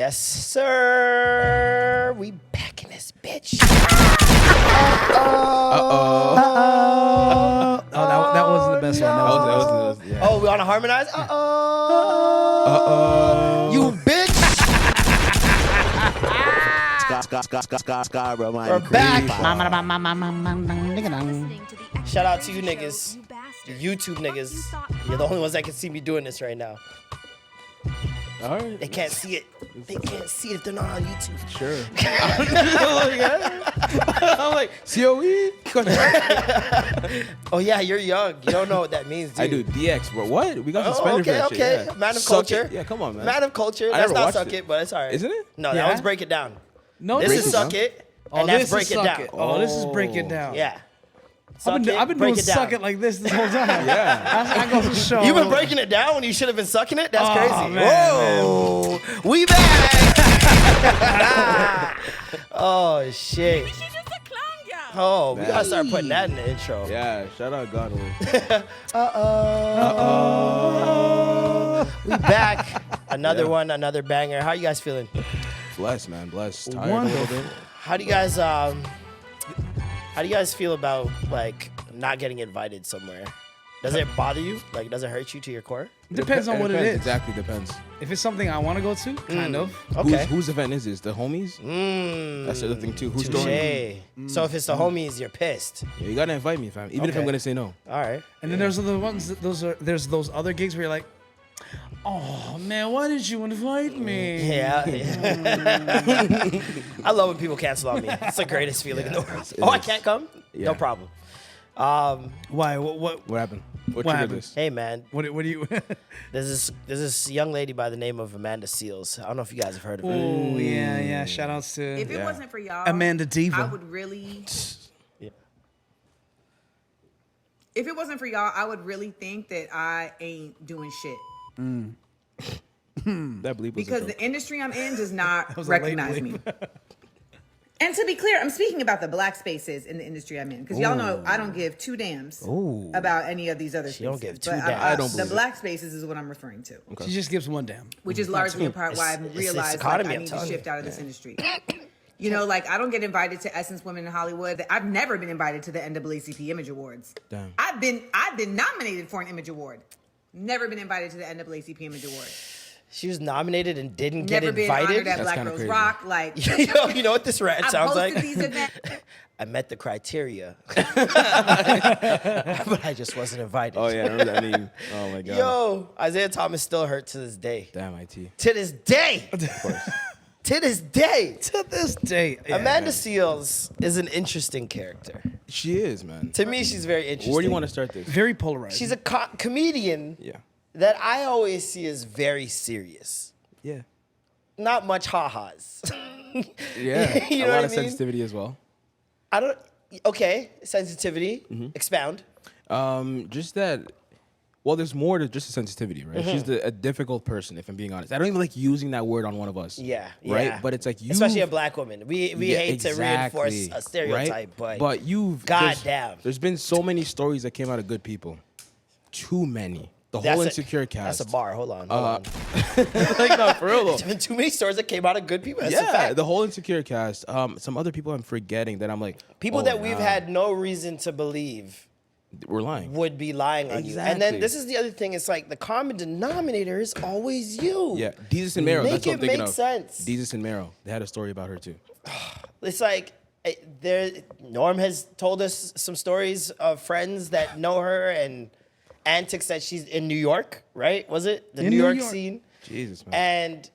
Yes, sir. We back in this bitch. Oh, that wasn't the best one. That was yeah. Oh, we want to harmonize? You bitch. We're back. Shout out to you niggas. The YouTube niggas. You're the only ones that can see me doing this right now. All right. They can't see it. They can't see it if they're not on YouTube. Sure. I'm like, COE? Oh, yeah, you're young. You don't know what that means, dude. I do. DX, bro. What? We got suspended for that shit. Okay. Yeah. Man of Suck culture. it. Yeah, come on, man. Man of culture. I That's never not watched suck it. it, but it's all right. Isn't it? No, Yeah. that one's break it down. No, This Break is it suck down? it, Oh, and that's this break is it suck down. it. Oh, this is break it down. Yeah. I've been break doing it down. suck it like this whole time. Yeah. I go to show. You've been breaking it down when you should have been sucking it? That's Oh, crazy. man, Whoa. We back. Oh, shit. Oh, we gotta start putting that in the intro. Yeah, shout out God. We back. Another one, another banger. How you guys feeling? Blessed, man. Blessed. Tired a Wonderful. little bit. How do you guys feel about like not getting invited somewhere? Does it bother you? Like, does it hurt you to your core? Depends on what it Depends. is. Exactly, depends. If it's something I want to go to, kind of. Okay. Whose event is this? The homies? That's the other thing too. Who's throwing? Touché. So if it's the homies, you're pissed. Yeah, you gotta invite me, fam. Even if Okay. I'm gonna say no. All right. And then there's other ones. There's those other gigs where you're like, oh man, why did you invite me? Yeah. I love when people cancel on me. It's the greatest feeling in the world. Oh, I can't come? Yeah. No problem. Why? What? What happened? What What triggered happened? this? Hey, man. What do you? There's this young lady by the name of Amanda Seals. I don't know if you guys have heard of her. Oh yeah. Shout outs to If it wasn't for y'all, Amanda Diva. I would really. Yeah. If it wasn't for y'all, I would really think that I ain't doing shit That bleep was because a the joke. industry I'm in does not was a late recognize me. bleep. And to be clear, I'm speaking about the black spaces in the industry I'm in because y'all know I don't give two damns about any of these other spaces. She don't give two But damns. I don't the believe it. black spaces is what I'm referring to, She just gives one damn. which is largely a part why It's I've this realized like, economy, I I'm need to telling shift you. out of this industry. You know, like I don't get invited to Essence Women in Hollywood. I've never been invited to the NAACP Image Awards. Damn. I've been nominated for an Image Award. Never been invited to the NAACP Image Award. She was nominated and didn't get Never been invited. honored at That's Black kinda Girls crazy. Rock. Like You know what this rant I've sounds hosted like? these events. I met the criteria, but I just wasn't invited. Oh yeah, I remember that meme. Oh my god. Yo, Isaiah Thomas still hurt to this day. Damn IT. To this day. Of course. To this day. To this day, yeah. Amanda Seals is an interesting character. She is, man. To me, she's very interesting. Where do you want to start this? Very polarized. She's a comedian Yeah. that I always see as very serious. Yeah. Not much ha-has. Yeah. You a know lot what of I mean? sensitivity as well. I don't. Okay, sensitivity. Expound. Just that. Well, there's more to just the sensitivity, right? She's a difficult person, if I'm being honest. I don't even like using that word on one of us. Yeah, Right? yeah. But it's like you. Especially a black woman. We hate to reinforce exactly, a stereotype, right? but you've goddamn. There's been so many stories that came out of good people. Too many. The whole Insecure cast. That's a bar. Hold on. Like no, for real though. There's been too many stories that came out of good people. That's a Yeah, fact. the whole Insecure cast. Some other people I'm forgetting that I'm like People oh, that we've nah, had no reason to believe we're lying. would be lying on you. And Exactly. then this is the other thing. It's like the common denominator is always you. Yeah, Jesus and Mero. Make That's what it I'm thinking make of. sense. Jesus and Mero. They had a story about her too. It's like Norm has told us some stories of friends that know her and antics that she's in New York, right? Was it the In New New York York. scene? Jesus, man. And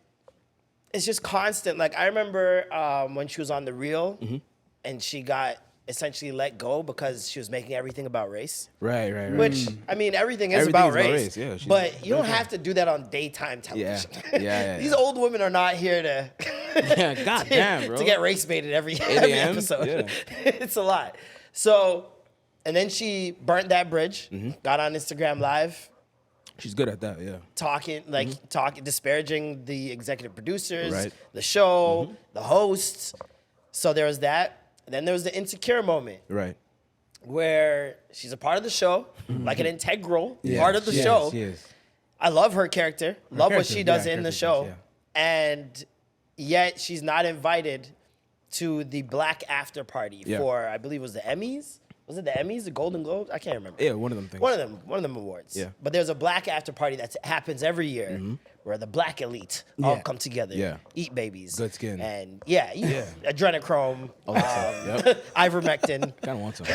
it's just constant. Like I remember when she was on The Real and she got essentially let go because she was making everything about race. Right. Which, I mean, everything is Everything about is about race. race, yeah, she's But you don't very have to do that on daytime television. Yeah. These old women are not here to, Yeah, goddamn, bro. to get race baited every 8 every a.m.? episode. Yeah. It's a lot. So, and then she burnt that bridge, got on Instagram Live, She's good at that. Yeah. talking, disparaging the executive producers, Right. the show, the hosts. So there was that. And then there was the Insecure moment Right. where she's a part of the show, like an integral Yeah, part of the she is, show. She is. I love her character. Love what character, she does yeah, in the character, show. yeah. And yet she's not invited to the black after party for, I believe it was the Emmys. Was it the Emmys, the Golden Globes? I can't remember. Yeah, one of them things. One of them awards. Yeah. But there's a black after party that happens every year where the black elite all come together, eat babies. Good skin. And adrenochrome, Yep. ivermectin. Kind of want some.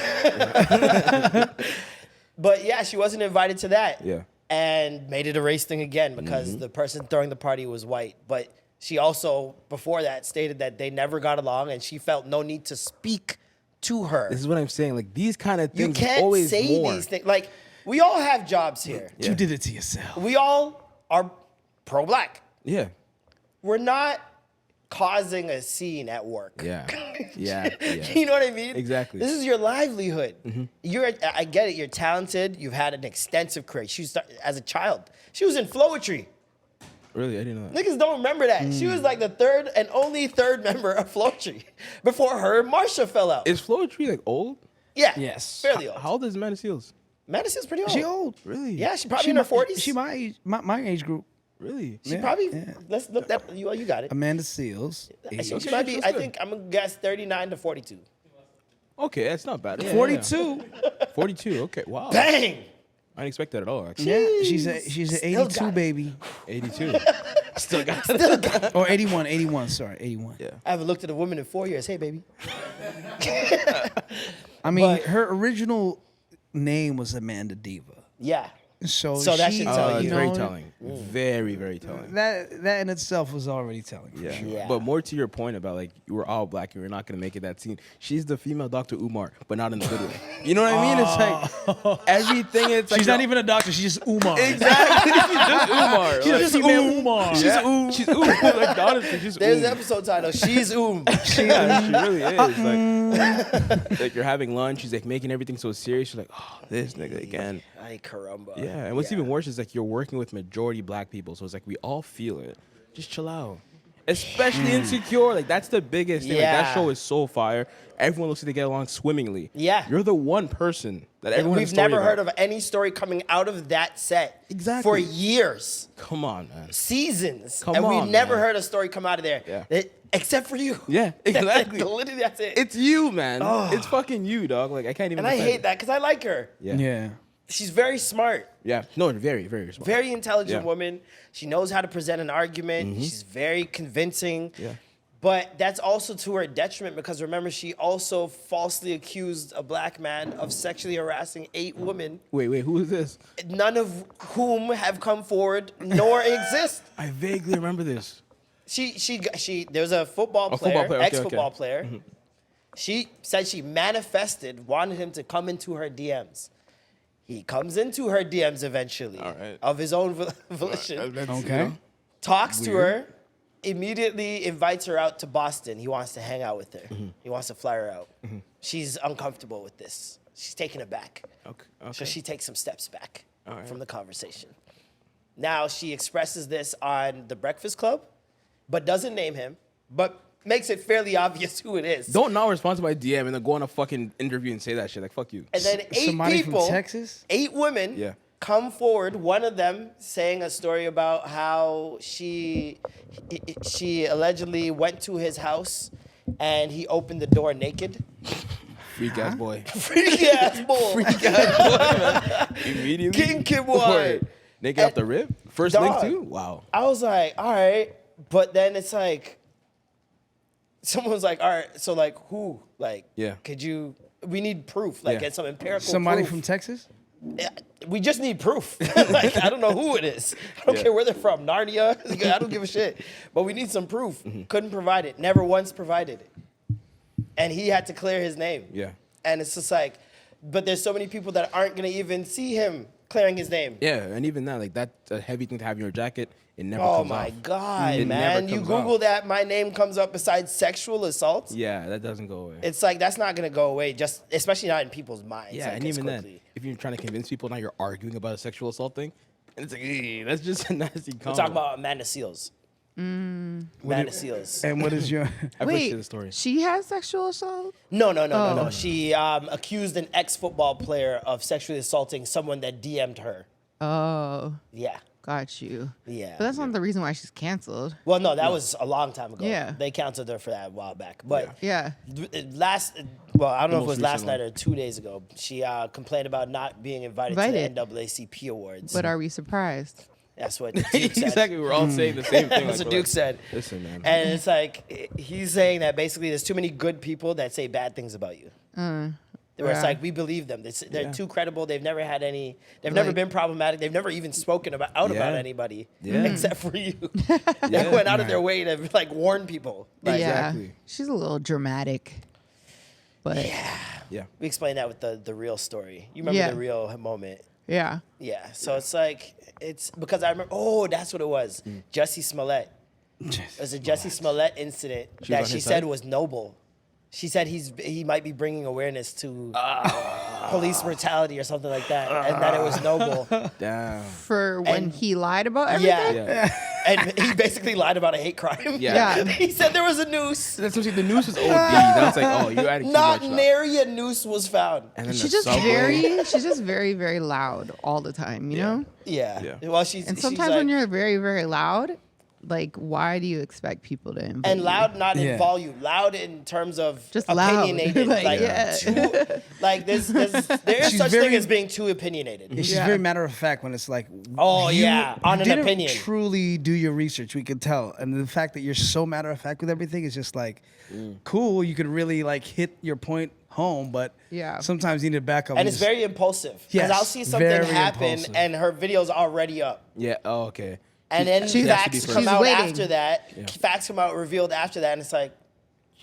But yeah, she wasn't invited to that. Yeah. And made it a race thing again because the person throwing the party was white. But she also, before that, stated that they never got along and she felt no need to speak to her. This is what I'm saying. Like, these kind of You things can't always say more. these things. Like, we all have jobs here. You did it to yourself. We all are pro-black. Yeah. We're not causing a scene at work. Yeah. Yeah. You know what I mean? Exactly. This is your livelihood. I get it. You're talented. You've had an extensive career. She started as a child. She was in Flowetry. Really? I didn't know that. Niggas don't remember that. She was like the third and only third member of Flowetry before her and Marsha fell out. Is Flowetry like old? Yeah. Yes. Fairly old. How old is Amanda Seals? Madison's pretty old. She old. Really? Yeah, she probably in her 40s. She my age, my age group. Really? She probably. yeah. Let's look that. You got it. Amanda Seals. She might be. I think I'm gonna guess 39 to 42. Okay, that's not bad. Yeah, 42. 42. Okay. Wow. Bang. I didn't expect that at all. Actually. Yeah, she's an Still 82 got it. baby. 82. Still got it. Or 81, sorry, 81. Yeah. I haven't looked at a woman in 4 years. Hey, baby. I mean, But- her original name was Amanda Diva. Yeah. So that she, should tell It's you. very know, telling. Very, very telling. That in itself was already telling. for Yeah. sure. Yeah. But more to your point about like you were all black and you're not gonna make it that scene. She's the female Dr. Umar, but not in the good way. You know what I mean? It's like everything. It's like She's not even a doctor. She's just Umar. exactly. She's just Umar. She's Like, just female Umar. She's She's like honestly, she's There's the episode title. She's Yeah, she really is. Like you're having lunch. She's like making everything so serious. She's like, oh, this nigga again. Ay, caramba. Yeah, and what's even worse is like you're working with majority black people, so it's like we all feel it. Just chill out. Especially Insecure, like that's the biggest thing. Like that Yeah. show is so fire. Everyone looks like they get along swimmingly. Yeah. You're the one person that everyone has We've a story never about. heard of any story coming out of that set Exactly. for years, Come on, man. seasons, Come and we've on, never man. heard a story come out of there. Yeah. Except for you. Yeah, exactly. Literally, that's it. It's you, man. It's fucking you, dog. Like I can't even. And I defend hate it. that because I like her. Yeah. Yeah. She's very smart. Yeah. No, very, very smart. Very intelligent Yeah. woman. She knows how to present an argument. She's very convincing. Yeah. But that's also to her detriment because remember, she also falsely accused a black man of sexually harassing 8 women, Wait, who is this? none of whom have come forward nor exist. I vaguely remember this. There's a football player, football player, okay, ex-football okay. player. She said she manifested, wanted him to come into her DMs. He comes into her DMs eventually, All right. of his own volition. Okay. Talks to her, immediately invites her out to Boston. He wants to hang out with her. He wants to fly her out. She's uncomfortable with this. She's taken aback. Okay. So she takes some steps back right. from the conversation. Now she expresses this on The Breakfast Club, but doesn't name him, but makes it fairly obvious who it is. Don't not respond to my DM and then go on a fucking interview and say that shit. Like, fuck you. And then 8 Somebody people, from Texas? 8 women, Yeah. come forward. One of them saying a story about how she allegedly went to his house and he opened the door naked. Freak ass boy. Freaky ass boy. Immediately. King Kid Boy. Word. Naked off the rip? First Dog. link too? Wow. I was like, all right, but then it's like, someone's like, all right, so like who? Like, Yeah. we need proof, like Yeah. get some empirical Somebody proof. from Texas? We just need proof. Like, I don't know who it is. I don't Yeah. care where they're from. Narnia. I don't give a shit. But we need some proof. Couldn't provide it. Never once provided it. And he had to clear his name. Yeah. And it's just like, but there's so many people that aren't going to even see him clearing his name. Yeah, and even that, like, that's a heavy thing to have in your jacket. It never Oh comes my off. God, It man. never You comes Google off. that, my name comes up besides sexual assault. Yeah, that doesn't go away. It's like, that's not going to go away, just especially not in people's minds. Yeah, like, and it's even then, quickly. if you're trying to convince people now you're arguing about a sexual assault thing, and it's like, that's just a nasty We're comment. talking about Amanda Seals. Amanda Seals. And what is your... I Wait, appreciate the story. she has sexual assault? No. She accused an ex-football player of sexually assaulting someone that DM'd her. Oh. Yeah. Got you. Yeah. But that's not the reason why she's canceled. Well, no, that was a long time ago. Yeah. They canceled her for that a while back. But Yeah. I don't know if it was most last recent night one. or 2 days ago. She complained about not being invited to Invited. the NAACP awards. But are we surprised? That's what Duke said. Exactly. We're all saying the same thing. That's like, what Duke said. Listen, man. And it's like he's saying that basically there's too many good people that say bad things about you. Where it's yeah. like we believe them. They're Yeah. too credible. They've never had any. They've never Like- been problematic. They've never even spoken about Yeah. anybody Yeah. except for you. They went out of their way to like warn people. Like, yeah. Exactly. She's a little dramatic. But Yeah. we explained that with the real story. You remember Yeah. the real moment? yeah. Yeah. So it's like it's because I remember. Oh, that's what it was. Jussie Smollett. It was a Jussie Smollett incident was that on she his said side? was noble. She said he might be bringing awareness to police brutality or something like that, and that it was noble. Damn. For when And- he lied about everything? Yeah. And he basically lied about a hate crime. Yeah. He said there was a noose. That's what the news was OD. That was like, oh, you're adding too Not much. now. nary a noose was found. And then She's the just subway. she's just very, very loud all the time, you know? Yeah. Yeah. Well, she's And she's sometimes like, when you're very, very loud, like, why do you expect people to invite and you? loud, not in Yeah. volume, loud in terms of Just loud. opinionated. Like, Like, yeah. like there is She's such very- thing as being too opinionated. Yeah, she's Yeah. very matter of fact when it's like, Oh, you yeah, on an didn't opinion. truly do your research. We could tell, and the fact that you're so matter of fact with everything is just like cool. You could really like hit your point home, but Yeah. sometimes you need to back up. And it's very impulsive. Because Yes, I'll see something very happen impulsive. and her video's already up. Yeah. Oh, okay. And then She has to be facts first. come She's out waiting. after that. Facts come out revealed after that, and it's like,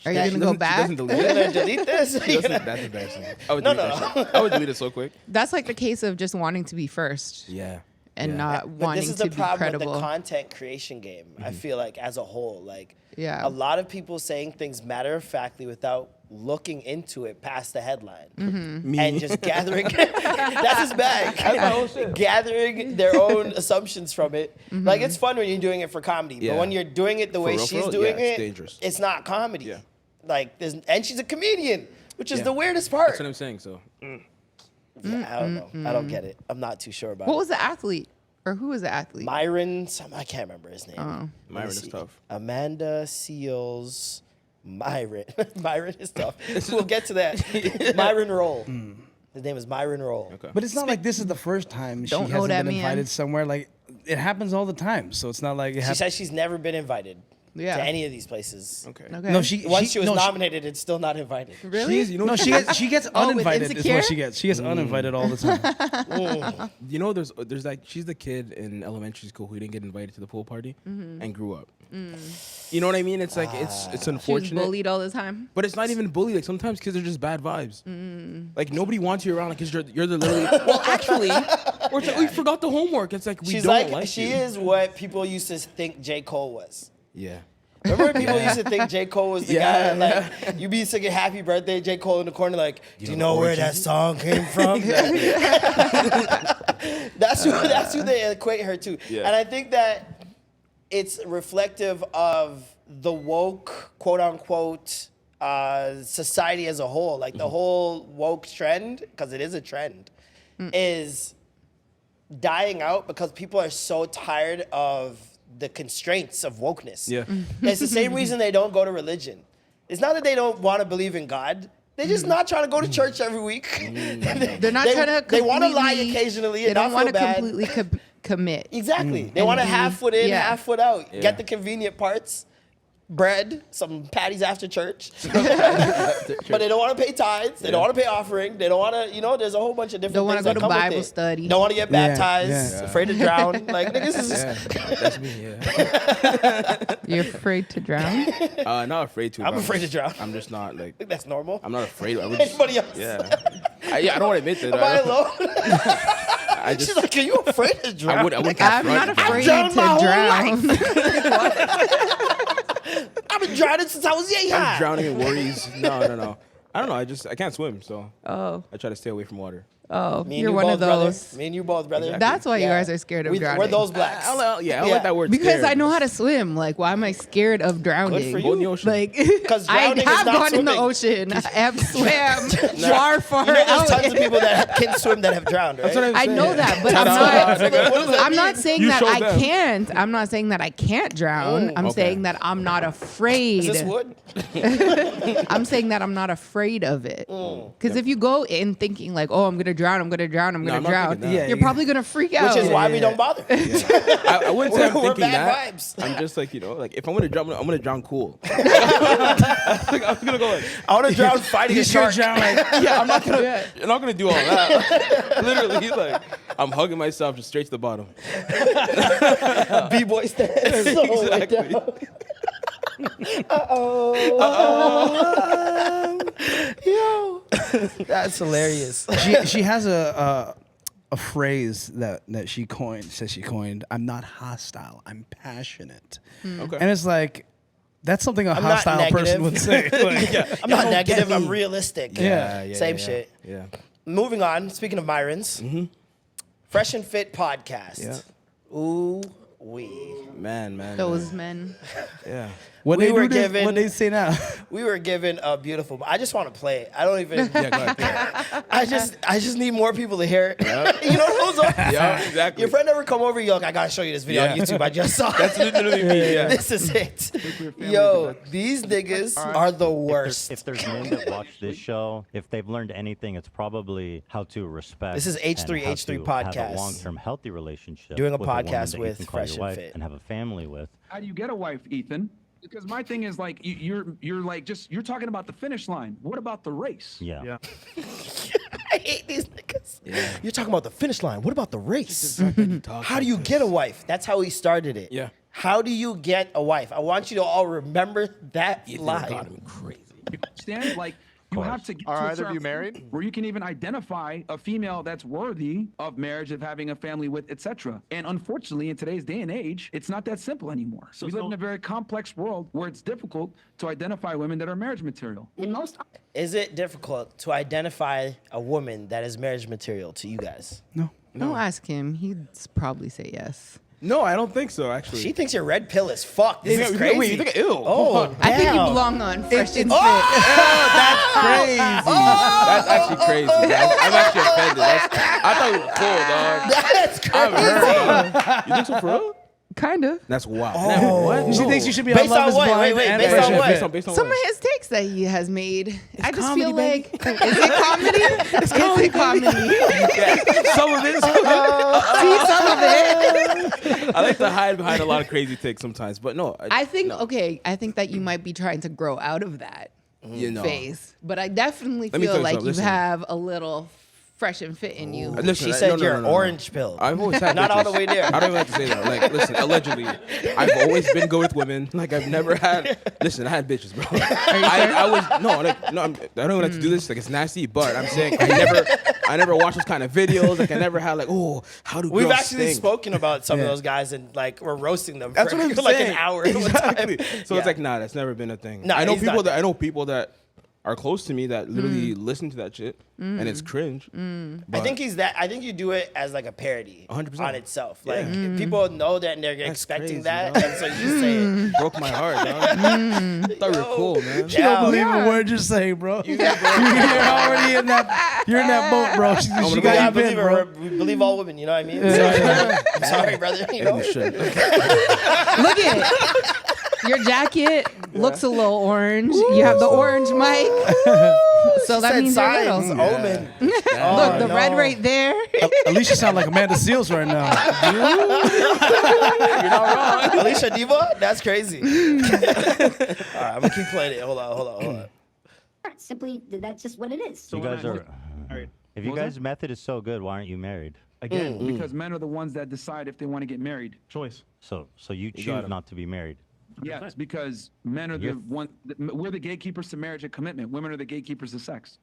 Are you She going to go She back? doesn't delete you're it. gonna delete this? She doesn't- That's embarrassing. I would No, delete no, that shit. I would delete it so quick. That's like the case of just wanting to be first Yeah. and Yeah. not But wanting this is to the be problem credible. with the content creation game. I feel like as a whole, like Yeah. a lot of people saying things matter of factly without looking into it past the headline Mm-hmm. and just gathering. That's his bag. Gathering their own assumptions from it. Mm-hmm. Like it's fun when you're doing it for comedy, Yeah. but when you're doing it the way real, for she's real? doing Yeah, it's it, dangerous. it's not comedy. Yeah. Like and she's a comedian, which is Yeah. the weirdest part. That's what I'm saying. So Yeah, I don't know. I don't get it. I'm not too sure about What it. was the athlete? Or who was the athlete? Myron, I can't remember his name. Let me Myron is see. tough. Amanda Seals, Myron. Myron is tough. We'll get to that. Myron Roll. His name is Myron Roll. Okay. But it's not like this is the first time she Don't know hasn't that been man. invited somewhere. Like it happens all the time, so it's not like it She happens. says she's never been invited Yeah. to any of these places. Okay. Okay. No, she Once she was no, nominated, it's still not invited. Really? She's, you know, No, she gets Oh, with uninvited. Is Insecure? what she gets. She gets uninvited all the time. you know, there's like she's the kid in elementary school who didn't get invited to the pool party and grew up. You know what I mean? It's like it's She was unfortunate, bullied all the time. but it's not even bully. Like sometimes kids are just bad vibes. Like nobody wants you around because you're the literally. Well, actually, or it's like, we forgot the homework. It's like we She's don't like, like she you. is what people used to think J. Cole was. Yeah. Remember when people used to think J. Cole was the Yeah. guy, like, you be singing Happy Birthday, J. Cole in the corner, like, do you know where that song came from? That's who they equate her to. Yeah. And I think that it's reflective of the woke, quote unquote, society as a whole. Like the whole woke trend, because it is a trend, is dying out because people are so tired of the constraints of wokeness. Yeah. It's the same reason they don't go to religion. It's not that they don't want to believe in God. They're just not trying to go to church every week. They're not trying to. They want to lie completely- occasionally They and don't not want feel to bad. completely commit. Exactly. They want to half foot in, Yeah. half foot out. Yeah. Get the convenient parts, bread, some patties after church. But they don't want to pay tithes. They don't want to pay offering. They don't want to, there's a whole bunch of different Don't wanna things go that to come with Bible it. study. Don't want to get Yeah, baptized. yeah. Afraid to drown. Like, niggas is Yeah. That's me. Yeah. You're afraid to drown? Not afraid to. I'm but afraid to drown. I'm just not like. I think that's normal. I'm not afraid. I would just, Anybody else? yeah. I don't want to admit that. Am I don't- alone? I just. She's like, are you afraid to drown? I wouldn't I'm not afraid to drowned my whole drown. I've been drowning since I was I'm young. drowning in worries. No. I don't know. I can't swim, so Oh, I try to stay away from water. Oh, Me and you're you one both, of brother. those. Me and you both, brother. That's why you Yeah. guys are scared of We're drowning. those blacks. I don't like that word. Because scared. I know how to swim. Like, why am I scared of drowning? for Go in the you. ocean. Like, 'Cause I drowning is have not gone in the swimming. ocean. I have swam far, far You know, there's out. tons of people that can swim that have drowned, right? That's what I'm I saying. know that, but What does that I'm not mean? saying You that showed I them. can't. I'm not saying that I can't drown. I'm Okay. saying that I'm not afraid. Is this wood? I'm saying that I'm not afraid of it. Because if you go in thinking like, oh, I'm gonna drown, I'm gonna drown, I'm No, gonna I'm not drown, thinking that. you're probably gonna freak out. Which is why we don't bother. I wouldn't say I'm We're thinking bad that. vibes. I'm just like, like if I'm gonna drown, I'm gonna drown cool. I'm gonna go like, I want to drown fighting a shark. yeah, I'm not gonna do all that. Literally, like I'm hugging myself just straight to the bottom. B-boy stance. Exactly. Yo, that's hilarious. She has a phrase that she coined. I'm not hostile. I'm passionate. Okay. And it's like that's something a not hostile person negative. would say. Like, I'm not don't get negative. me. I'm realistic. Yeah. Same shit. Yeah. Moving on. Speaking of Myrons, Fresh and Fit podcast. Yeah. Ooh wee. Man. Those men. Yeah. What We they were do this- given- what they say now. We were given a beautiful. I just want to play it. I don't even. Yeah, go ahead. I just need more people to hear it. You know those are. Yeah, exactly. Your friend ever come over? You're like, I gotta show you this video on Yeah. YouTube. I just saw. That's literally me. Yeah. This is it. Yo, these niggas are the worst. If there's men that watch this show, if they've learned anything, it's probably how to respect. This is H3 and how H3 to podcast. Have a long-term healthy relationship. Doing a with woman podcast that you with can call Fresh your and wife Fit. and have a family with. How do you get a wife, Ethan? Because my thing is like you're like you're talking about the finish line. What about the race? Yeah. I hate these niggas. You're talking about the finish line. What about the race? How do you get a wife? That's how he started it. Yeah. How do you get a wife? I want you to all remember that Ethan line. got him crazy. You understand? Like you have to get to Are a either of certain you married? point where you can even identify a female that's worthy of marriage, of having a family with, etc. And unfortunately, in today's day and age, it's not that simple anymore. We live in a very complex world where it's difficult to identify women that are marriage material. Is it difficult to identify a woman that is marriage material to you guys? No. Don't ask him. He'd probably say yes. No, I don't think so. Actually. She thinks your red pill is fucked. This is Wait, crazy. wait, you think? Ew. Oh, I think you damn. belong on Fresh and Fit. That's crazy. That's actually crazy. I'm actually offended. I thought it was cool, dog. That's crazy. I've heard, dog. You think so for real? Kind of. That's wild. Oh. What? She No. thinks you should be Based on Love on is what? Blind. Wait, and based Fresh on and what? Fit. Based on Some of what? his takes that he has made. I just comedy, feel baby. like, is it comedy? Is it comedy? Some of it. See some of it. I like to hide behind a lot of crazy takes sometimes, but no. I think that you might be trying to grow out of that you know. phase, but I definitely Let me tell feel you like something. you Listen. have a little Fresh and Fit in you. Listen, She no, said no, you're no. orange pill. I've always had Not all bitches. the way there. I don't even like to say that. Like, listen, allegedly, I've always been good with women. Like, I've never had. Listen, I had bitches, bro. I was no, like, no. I don't even like to do this. Like, it's nasty, but I'm saying I never watched those kind of videos. Like, I never had like, oh, how do We've girls actually think? spoken about some of those guys and like we're roasting them That's for what I'm like saying. an hour. Exactly. So Yeah. it's like, nah, that's never been a thing. Nah, I know he's not people that are close to me that literally listen to that shit, and it's cringe. I But- think I think you do it as like a parody 100%. on itself. Like Yeah. people know that and they're expecting crazy, that, dog. and so you just say it. broke my heart, dog. Thought we were cool, man. She don't Yeah. believe a word you're saying, bro. You're already in that. You're in that boat, bro. She I got you believe been, her. bro. We believe all women. You know what I mean? I'm sorry, brother. You know? We should. Look at it. Your jacket looks a little orange. You have the orange mic. So that Said means you're signs, little. omen. Look, the red right there. At least you sound like Amanda Seals right now. Alicia Diva, that's crazy. All right, I'm gonna keep playing it. Hold on. Simply, that's just what it is. You guys are. Alright. If you What was guys' method is so good, why aren't you married? Again, because men are the ones that decide if they want to get married. Choice. So you got choose him. not to be married. Yes, because men are the one. We're the gatekeepers to marriage and commitment. Women are the gatekeepers to sex.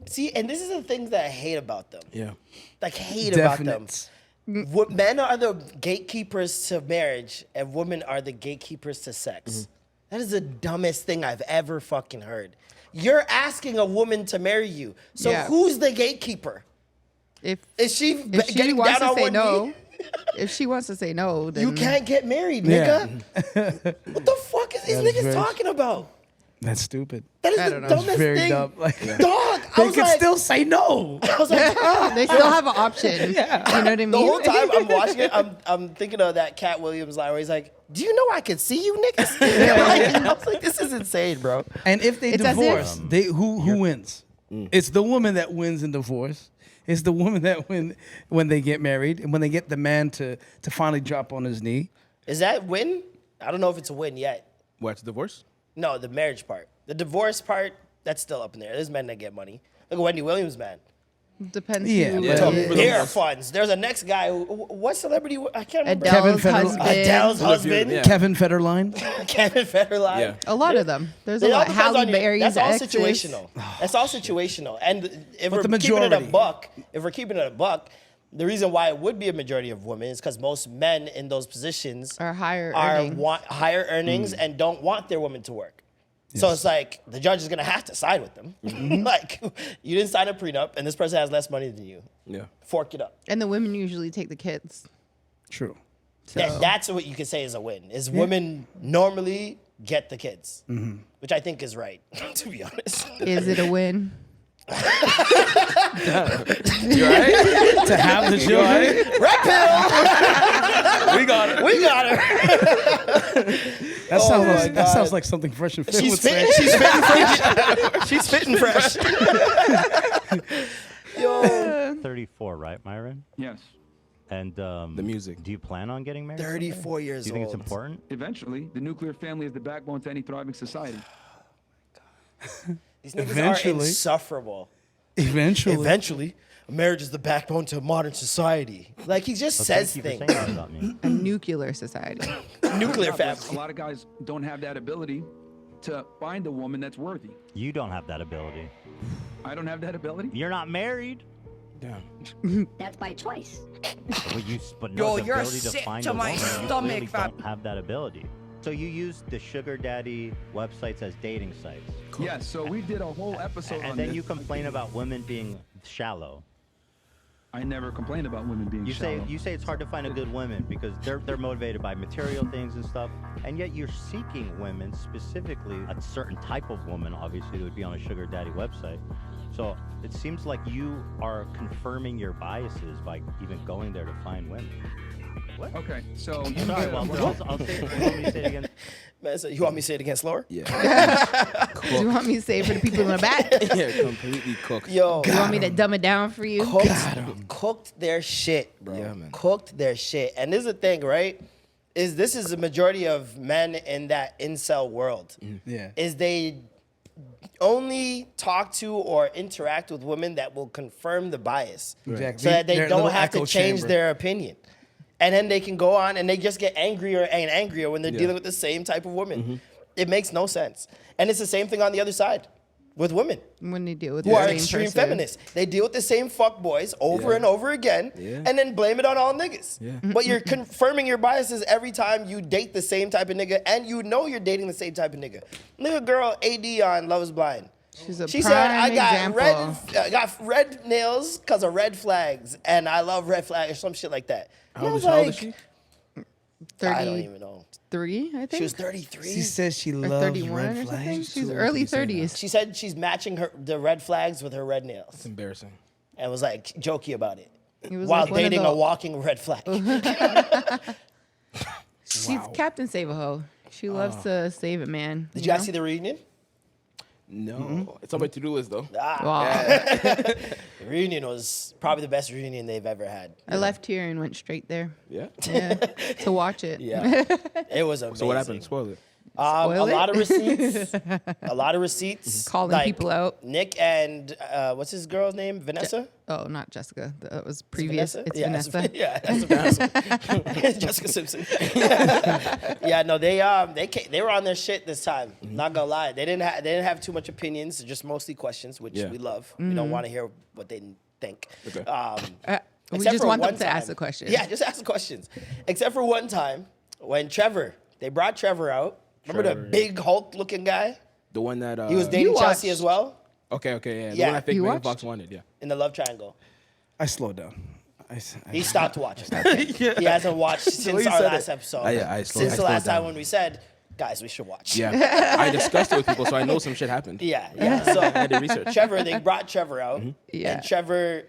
See, and this is the things that I hate about them. Yeah. Like hate about them. Definite. What men are the gatekeepers to marriage, and women are the gatekeepers to sex. That is the dumbest thing I've ever fucking heard. You're asking a woman to marry you, so Yeah. who's the gatekeeper? If Is she if she getting wants down to on say one no, knee? if she wants to say no, then You can't get married, Yeah. nigga. What the fuck is these That is niggas very- talking about? That's stupid. That is I the don't know. That's dumbest very thing. dumb. Like, Dog, I they was can like, still say no. I was like, they still have an option. Yeah. You know what I mean? the whole time I'm watching it, I'm thinking of that Cat Williams line where he's like, "Do you know I can see you niggas?" I was like, "This is insane, bro." And if they It's as divorce, if- they who wins? It's the woman that wins in divorce. It's the woman that win when they get married and when they get the man to finally drop on his knee. Is that win? I don't know if it's a win yet. What's divorce? No, the marriage part. The divorce part, that's still up in there. There's men that get money. Look at Wendy Williams, man. Depends Yeah, who yeah. it Talk is. for the Bear most- funds. There's a next guy. What celebrity? I can't remember. Adele's Kevin Federline. husband. Adele's Look husband. good, yeah. Kevin Federline. Kevin Federline. Yeah. A lot of them. There's a It all lot. depends Halle on your- Berry's That's all exes. situational. That's all situational. And if But we're the keeping it a majority. buck, the reason why it would be a majority of women is because most men in those positions Are higher are earnings. want higher earnings and don't want their women to work. So it's like the judge is gonna have to side with them. Like you didn't sign a prenup, and this person has less money than you. Yeah. Fork it up. And the women usually take the kids. True. So That's what you could say is a win. Is women normally get the kids, which I think is right. To be honest. is it a win? You alright? To have the children. Red pill. We got it. We got her. That sounds my like that God. sounds like something Fresh and Fit She's would say. fitting. She's fitting fresh. She's fitting fresh. Yo. 34, right, Myron? Yes. And The music. Do you plan on getting married? 34 years Do you think old. it's important? Eventually, the nuclear family is the backbone to any thriving society. These niggas are Eventually. insufferable. Eventually. Eventually, marriage is the backbone to modern society. Like he just says Thank you for things. saying that about me. A nuclear society. Nuclear A family. lot of guys don't have that ability to find a woman that's worthy. You don't have that ability. I don't have that ability. You're not married. Damn. That's by choice. But Yo, no, the you're ability to sick find to a my woman, you stomach, clearly fam. don't have that ability. So you use the sugar daddy websites as dating sites, Yes, so we did a whole episode on and then this. you complain about women being shallow. I never complained about women being You shallow. say it's hard to find a good woman because they're motivated by material things and stuff, and yet you're seeking women, specifically a certain type of woman, obviously that would be on a sugar daddy website. So it seems like you are confirming your biases by even going there to find women. What? Okay, so you Sorry, did- Walter. I'll say it. You want me to say it again? Man, so you want me to say it again slower? Yeah. Do you want me to say it for the people in the back? Yeah, completely cooked. Yo, You want me to dumb it down for you? cooked their shit, bro. Yeah, man. Cooked their shit. And this is the thing, right? This is the majority of men in that incel world. Yeah. Is they only talk to or interact with women that will confirm the bias. Exactly. So that they Their don't little have to echo change chamber. their opinion. And then they can go on and they just get angrier and angrier when they're Yeah. dealing with the same type of woman. It makes no sense. And it's the same thing on the other side with women When they deal with who the are same extreme person. feminists. They deal with the same fuck boys over Yeah. and over again Yeah. and then blame it on all niggas. Yeah. But you're confirming your biases every time you date the same type of nigga and you know you're dating the same type of nigga. Look at girl AD on Love is Blind. She's a She prime said, I example. got red nails because of red flags and I love red flags or some shit like that. And I was How old is like, she? I don't even know. 33, I think. She was 33. She says she or loves 31 red or something. flags. She's Too early old to say that. 30s. She said she's matching the red flags with her red nails It's embarrassing. and was like jokey about it. It was While like one of dating the- a walking red flag. She's Captain Save a Hoe. She loves to save a man. Did you guys see the reunion? No. It's on my to-do list, though. Wow. The reunion was probably the best reunion they've ever had. I left here and went straight there. Yeah? Yeah, to watch it. Yeah. It was amazing. So what happened? Spoil it. A Spoil it? lot of receipts. A lot of receipts. Calling people out. Nick and what's his girl's name? Vanessa? Oh, not Jessica. That was previous. Vanessa? It's Yeah, Vanessa. Yeah, that's Vanessa. Jessica Simpson. Yeah, no, they were on their shit this time. Not gonna lie, they didn't have too much opinions, just mostly questions, which Yeah. we love. We don't want to hear what they think. Okay. We Except just for want them one to ask time. the question. Yeah, just ask the questions. Except for one time when they brought Trevor out. Remember Trevor, the big Hulk-looking guy? The one that... He was dating You Chelsea watched. as well Okay, yeah. The Yeah. one I think You Megan watched? Fox wanted, yeah. in the love triangle. I slowed down. He stopped watching. He hasn't watched since our last episode. Since the last time when we said, guys, we should watch. Yeah, I discussed it with people, so I know some shit happened. Yeah. So I did research. Trevor, they brought Trevor out, Yeah. and Trevor,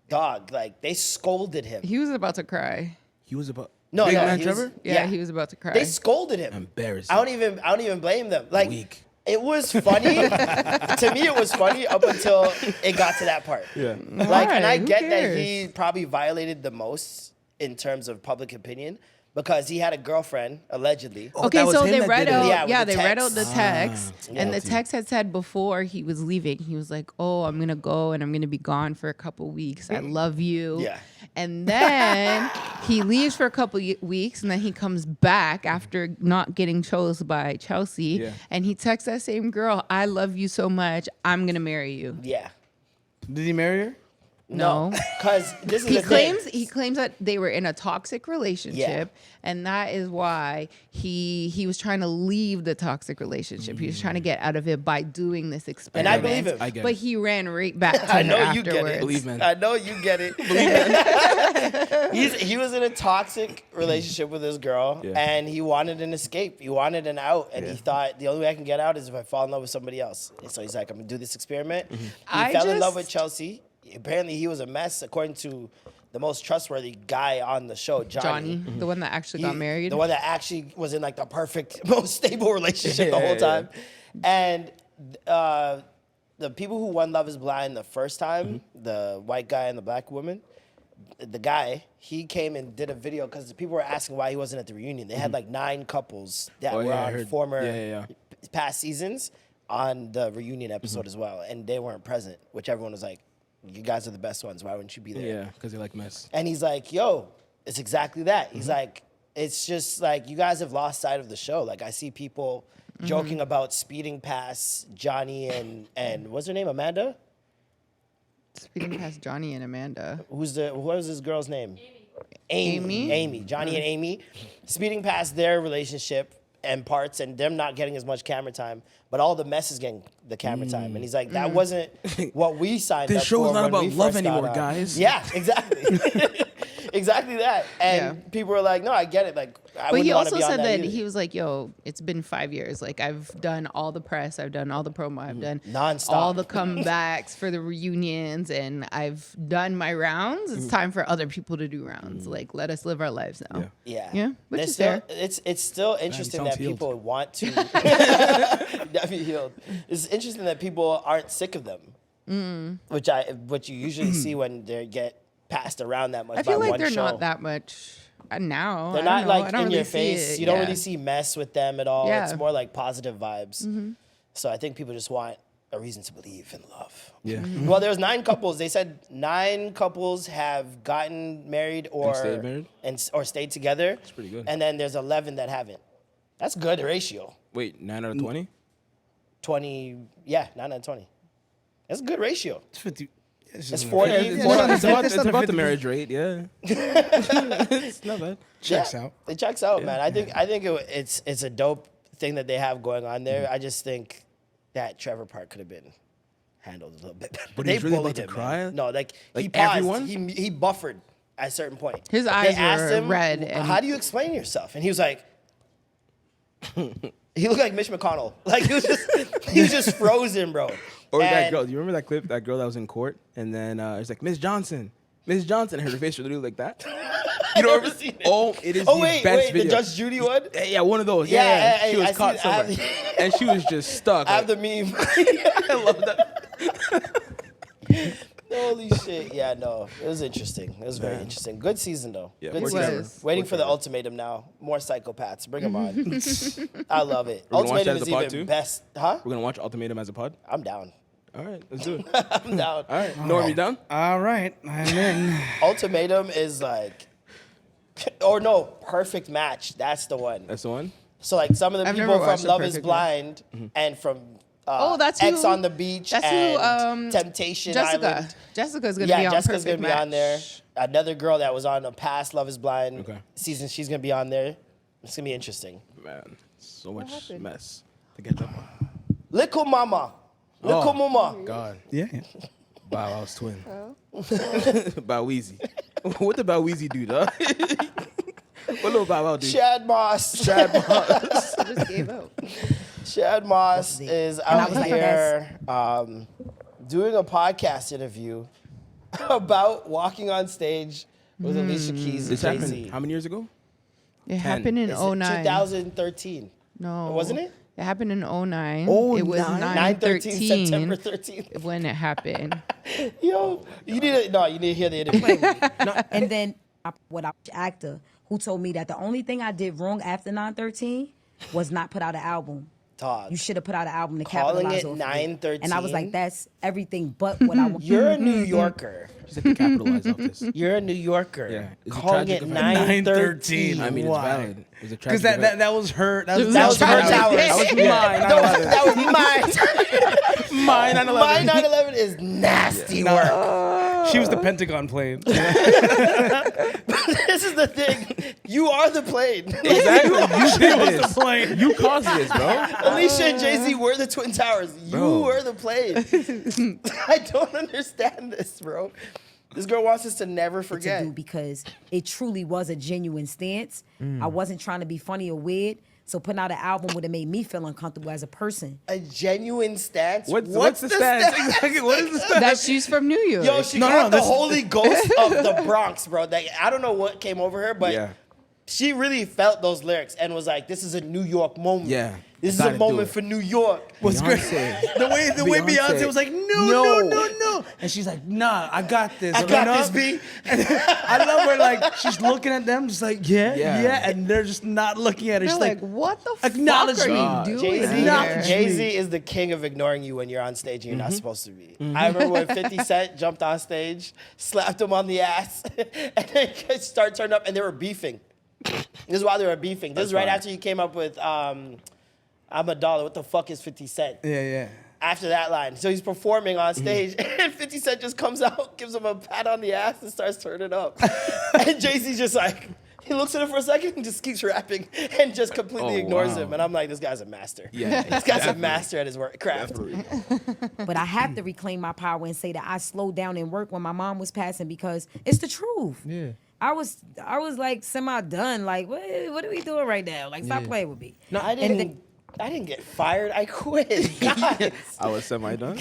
dog, like they scolded him. He was about to cry. He was about No, big no, man he was- Trevor. Yeah, he was about to cry. They scolded him. Embarrassing. I don't even blame them. Like Weak. it was funny. To me, it was funny up until it got to that part. Yeah. Like, and I Why? Who get that cares? he probably violated the most in terms of public opinion because he had a girlfriend allegedly. Okay, that was so him they that read did it. out. Yeah, with Yeah, the they read out text. the text, and the guilty. text had said before he was leaving, he was like, "Oh, I'm gonna go and I'm gonna be gone for a couple weeks. I love you." Yeah. And then he leaves for a couple weeks, and then he comes back after not getting chose by Chelsea, Yeah. and he texts that same girl, "I love you so much. I'm gonna marry you." Yeah. Did he marry her? No. Because this is He the thing. claims that they were in a toxic relationship, and that is why he was trying to leave the toxic relationship. He was trying to get out of it by doing this And experiment. I believe him. I get But it. he ran right back to I her know you afterwards. get it. Believe man. I know you get it. He was in a toxic relationship with this girl, Yeah. and he wanted an escape. He wanted an out, and he thought the only way I can get out is if I fall in love with somebody else. And so he's like, I'm gonna do this experiment. He fell in love with Chelsea. Apparently, he was a mess, according to the most trustworthy guy on the show, Johnny. Johnny, the one that actually got married. The one that actually was in like the perfect, most stable relationship the whole time. And the people who won Love is Blind the first time, the white guy and the black woman, the guy, he came and did a video because people were asking why he wasn't at the reunion. They had like 9 couples that were I on heard. former past seasons on the reunion episode as well. And they weren't present, which everyone was like, you guys are the best ones. Why wouldn't you be there? Yeah, because they like mess. And he's like, yo, it's exactly that. He's like, it's just like you guys have lost sight of the show. Like I see people joking about speeding past Johnny and what's her name? Amanda? Speeding past Johnny and Amanda. What was this girl's name? Amy. Johnny and Amy. Speeding past their relationship and parts and them not getting as much camera time, but all the mess is getting the camera time. And he's like, that wasn't what we signed up for. This show is not when about we love first got anymore, on. guys. Yeah, exactly. Exactly that. And people were like, no, I get it. Like, I But he wouldn't wanna also be on said that either. he was like, yo, it's been 5 years. Like, I've done all the press, I've done all the promo, I've done Nonstop. all the comebacks for the reunions, and I've done my rounds. It's time for other people to do rounds. Like, let us live our lives now. Yeah. Yeah, which It's is still, fair. it's still interesting sounds that healed. people want to definitely healed. It's interesting that people aren't sick of them, which you usually see when they get passed around that much. I feel by like one they're show. not that much now. They're I not don't know. I like don't in really your see face. it. You don't Yeah. really see mess with them at all. Yeah. It's more like positive vibes. So I think people just want a reason to believe in love. Yeah. Well, there's 9 couples. They said 9 couples have gotten married or stayed married? or stayed together. That's pretty good. And then there's 11 that haven't. That's good ratio. Wait, 9 out of 20? 20, yeah, 9 out of 20. That's a good ratio. It's 50. It's 40. It's about the marriage rate, yeah. It's not bad. Checks out. It checks out, man. I think it's a dope thing that they have going on there. I just think that Trevor part could have been handled a little bit better. But They he's really bullied about to him, man. cry? No, like he Like paused. everyone? He buffered at a certain point. His They eyes asked were him, red and- how do you explain yourself? And he was like, he looked like Mitch McConnell. Like he was just frozen, bro. Or that And- girl. Do you remember that clip? That girl that was in court, and then it's like Miss Johnson, and her face was literally like that. You know, never seen it. Oh, it is Oh the wait, best the video. Judge Judy one. Yeah, one of those. Yeah, Yeah, I- she was I caught see- I have somewhere, and she was just stuck. I have like, the meme. I love that. Holy shit! Yeah, no, it was interesting. It was very interesting. Good season though. Yeah, Good more season. Trevor. Waiting for the ultimatum now. More psychopaths. Bring them on. I love it. We're gonna watch that Ultimatum as is a pod, even too? best, huh? We're gonna watch Ultimatum as a pod. I'm down. All right, let's do it. I'm down. All right, Norm, you down? All right, I'm in. Ultimatum is like, or no, perfect match. That's the one. That's the one. So like some of the I've people never from watched A Love Is Perfect Blind and from that's X who- on the Beach that's and who, Temptation Jessica. Island. Jessica's gonna be on Jessica's Perfect gonna be on there. Match. Another girl that was on a past Love Is Blind season, she's gonna be on there. It's gonna be interesting. Man, so much mess to get up on. Little Mama. Little Mama. God. Yeah. Bow Wow's twin. Bow Weezy. What did Bow Weezy do, dog? What little Bow Wow do? Shad Moss. I just gave up. Shad Moss is I out was like, here doing a podcast interview about walking on stage with Alicia Keys and This Jay-Z. happened how many years ago? It happened in Is it 09. 2013. No. Wasn't it? It happened in 09. Oh, It was 9/13, September 9/13 13th. when it happened. Yo, you need to hear the interview. And then what actor who told me that the only thing I did wrong after 9/13 was not put out an album. Todd. You should have put out an album to Calling capitalize it off of 9/13? And I was like, that's everything but what I want. You're a New Yorker. She said to capitalize off this. You're a New Yorker. Yeah. Is it Calling tragic it if I- 9/13. I mean, it's valid. It was a Because tragic event. that was her. That was her towers. That was mine. That was mine. Mine 9/11. My 9/11 is nasty work. She was the Pentagon plane. This is the thing. You are the plane. Exactly. You did this. plane. You caused this, bro. Alicia and Jay-Z were the Twin Towers. You Bro. were the plane. I don't understand this, bro. This girl wants us to never To forget. do because it truly was a genuine stance. I wasn't trying to be funny or weird. So putting out an album would have made me feel uncomfortable as a person. A genuine stance? What's the stance? Exactly. What is the stance? That she's from New York. Yo, she No, got no, the this- Holy Ghost of the Bronx, bro. Like, I don't know what came over her, but Yeah. she really felt those lyrics and was like, this is a New York moment. Yeah. This is Gotta a do moment it. for New York. What's great? Beyonce. The way Beyonce Beyonce. was like, no, and she's like, nah, I got this. I got this, B. I love her. Like she's looking at them, just like, yeah, Yeah. and they're just not looking at her. They're She's like, like, what the acknowledge fuck me. are you doing Jay-Z, here? Jay-Z is the king of ignoring you when you're on stage and you're not supposed to be. I remember when 50 Cent jumped on stage, slapped him on the ass, and then turned up, and they were beefing. This is why they were beefing. This is right fine. after you came up with I'm a Dollar. What the fuck is 50 Cent? Yeah. After that line. So he's performing on stage, and 50 Cent just comes out, gives him a pat on the ass, and starts turning up. And Jay-Z's just like, he looks at him for a second and just keeps rapping and just completely ignores him. And I'm like, this guy's a master. Yeah. This guy's a master at his work craft. But I have to reclaim my power and say that I slowed down in work when my mom was passing because it's the truth. Yeah. I was like semi done. Like, what are we doing right now? Like, stop playing with me. No, I didn't get fired. I quit. Guys. I was semi-done.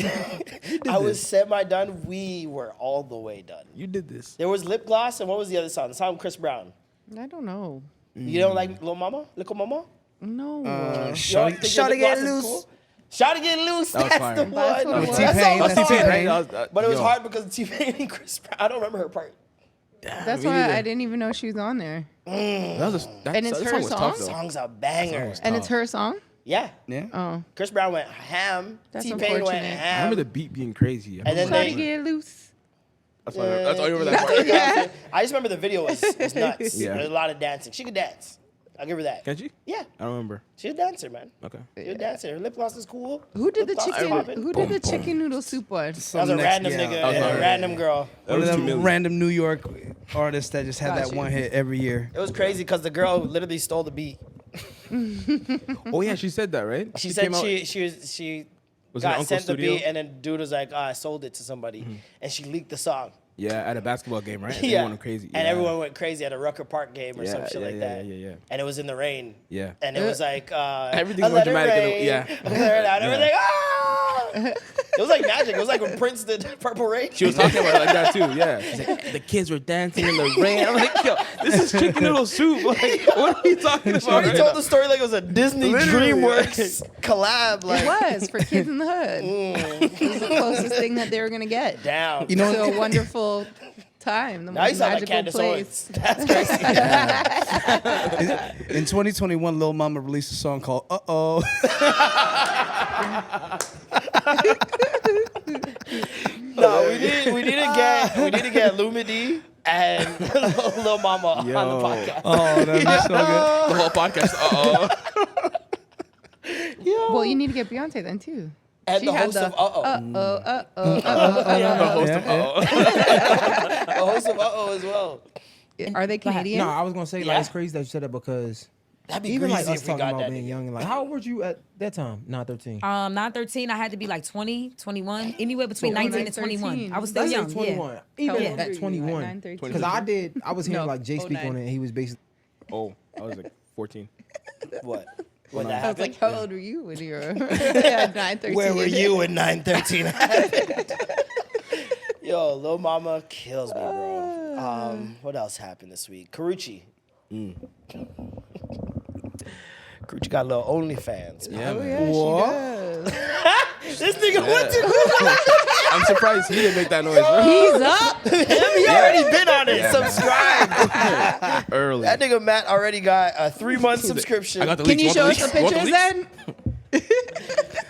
I was semi-done. We were all the way done. You did this. There was Lip Gloss, and what was the other song? The song with Chris Brown. I don't know. You don't like Lil Mama? Little Mama? No. You don't Shawty think your Lip get Gloss is loose. cool? Shawty Get Loose. That was That's fire. the That's one. what it was. That song was T-Pain. hard. But it was Yo. hard because of T-Pain and Chris Brown. I don't remember her part. That's me why neither. I didn't even know she was on there. That was And it's that her song was song? tough, though. Song's a banger. And it's her song? Yeah. Yeah. Oh. Chris Brown went ham. That's T-Pain went unfortunate. I ham. remember the beat being crazy. And then Try they- to get loose. That's all you remember that part. Yeah. I just remember the video was nuts. Yeah. There's a lot of dancing. She could dance. I'll give her that. Can she? Yeah. I don't remember. She's a dancer, man. Okay. She's a dancer. Her lip gloss is cool. Who did the Lip gloss is chicken? popping. Who did the chicken noodle soup one? That was a random nigga That was and a alright. random girl. That One of was 2 them million. random New York artists that just had Got that you. one hit every year. It was crazy because the girl literally stole the beat. Oh yeah, she said that, right? She said came out- she Was it got Uncle's sent the studio? beat, and then dude was like, oh, I sold it to somebody, and she leaked the song. Yeah, at a basketball game, right? Yeah. Everyone went crazy. And Yeah. everyone went crazy at a Rucker Park game or some Yeah, shit yeah, like yeah, that. yeah. And it was in the rain. Yeah. And it was like Everything's I more let it dramatic in the- rain, yeah. I let it out. Yeah. Everything, ah! It was like magic. It was like when Prince did Purple Rain. She was talking about it like that too. Yeah. She's like, the kids were dancing in the rain. I'm like, yo, this is chicken noodle soup. Like, what are we talking about? She right told now? the story like it was a Disney Literally, DreamWorks collab. Like, It was for kids in the hood. It was the closest thing that they were gonna get. down. You know, To a wonderful time. The now you most sound like magical Candace place. Owens. That's crazy. in 2021, Lil Mama released a song called "Uh Oh." No, we need to get Lumidi and Lil Mama on the podcast. Oh, that'd be so good. The whole podcast. Well, you need to get Beyonce then too. And She the had host of The host the host of as well. Are they Canadian? No, I was gonna say Yeah. like it's crazy that you said that because That'd be Even like greasy us if we talking got about that being nigga. young and like, how old were you at that time? 9, 13. 9-13, I had to be like 20, 21, anywhere between 19 and 21. I was still Let's say young. 21. Yeah. Even How old were at you? 21. 9, 13? Because I was hearing No, like Jay speak 09. on it, and he was basically. Oh, I was like 14. What? When that I was happened? like, how old were you when you were 9, 13? Where were you when 9/13 happened? Yo, Lil Mama kills me, bro. What else happened this week? Karruache. Karruache got a little OnlyFans. Yeah, Oh, man. yeah, she does. This nigga went to I'm surprised he didn't make that noise, bro. He's up. He already been on it. Subscribe. Early. That nigga Matt already got a 3-month subscription. I got the Can leaks. you Want show us the the leaks? Want pictures leaks?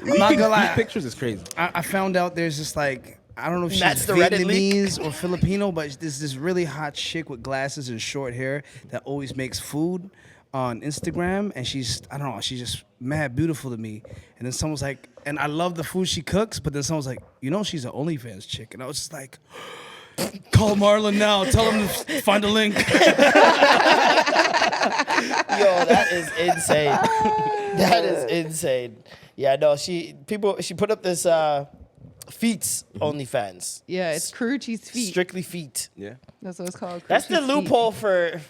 then? I'm not gonna lie. These pictures is crazy. I found out there's just like, I don't know if she's That's the Reddit leak. Vietnamese or Filipino, but there's this really hot chick with glasses and short hair that always makes food on Instagram, and she's, I don't know, she's just mad beautiful to me. And then someone's like, and I love the food she cooks, but then someone's like, you know, she's an OnlyFans chick, and I was just like, call Marlon now, tell him to find a link. Yo, that is insane. That is insane. Yeah, no, she put up this feet OnlyFans. Yeah, it's Karruache's feet. Strictly feet. Yeah. That's what it's called. That's the Karruache's feet. loophole for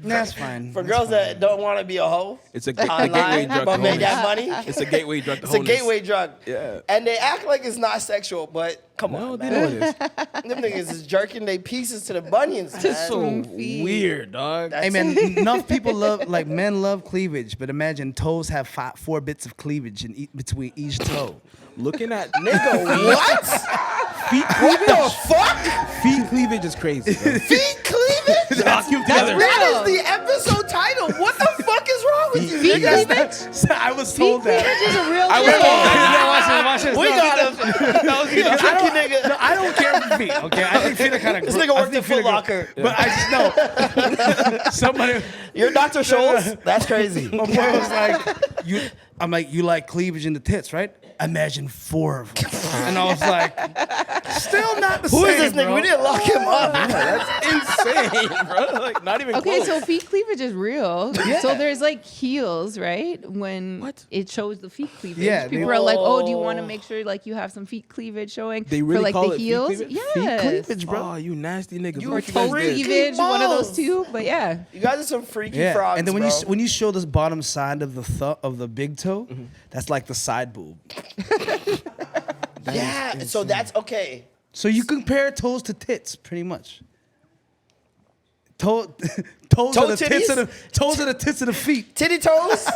That's fine. for That's girls fine. that don't want to be a hoe It's a gateway online, drug but to make wholeness. that money. It's a gateway drug to It's a wholeness. gateway drug. Yeah. And they act like it's not sexual, but come No, on, they man. know it is. Them niggas is jerking their pieces to the bunions, man. So feet. weird, dog. Hey man, enough people love, like men love cleavage, but imagine toes have 4 bits of cleavage in between each toe. Looking at Nigga, what? feet What cleavage. the fuck? Feet cleavage is crazy. Bro. Feet cleavage? That's together. That is the episode title. What the fuck is wrong with you? Feet niggas? cleavage? I was Feet told that. cleavage is a real I was thing. told that. Watch this. We got him. You tricky nigga. No, I don't care for feet. Okay, I think feet are kind of. This nigga worked at Foot Locker. But I just know somebody. You're Dr. Scholl's? That's crazy. My boy was like, I'm like, you like cleavage in the tits, right? Imagine 4 of them. And I was like, still not the same. Who is this nigga? bro. We didn't lock him up. That's insane, bro. Like not even Okay, close. so feet cleavage is real. Yeah. So there's like heels, right? When What? it shows the feet cleavage. Yeah, People they- are like, oh, do you want to make sure like you have some feet cleavage showing They for really like call the it feet heels? cleavage? Yes. Cleavage, bro. Oh, you nasty niggas. You What Or you guys toe did? cleavage, one of those balls. two. But yeah. You guys are some freaky Yeah, frogs, and then bro. when you show this bottom side of the big toe, that's like the side boob. yeah, so that's okay. So you compare toes to tits, pretty much. Toes are the tits titties? of the toes are the tits of the feet. Titty toes?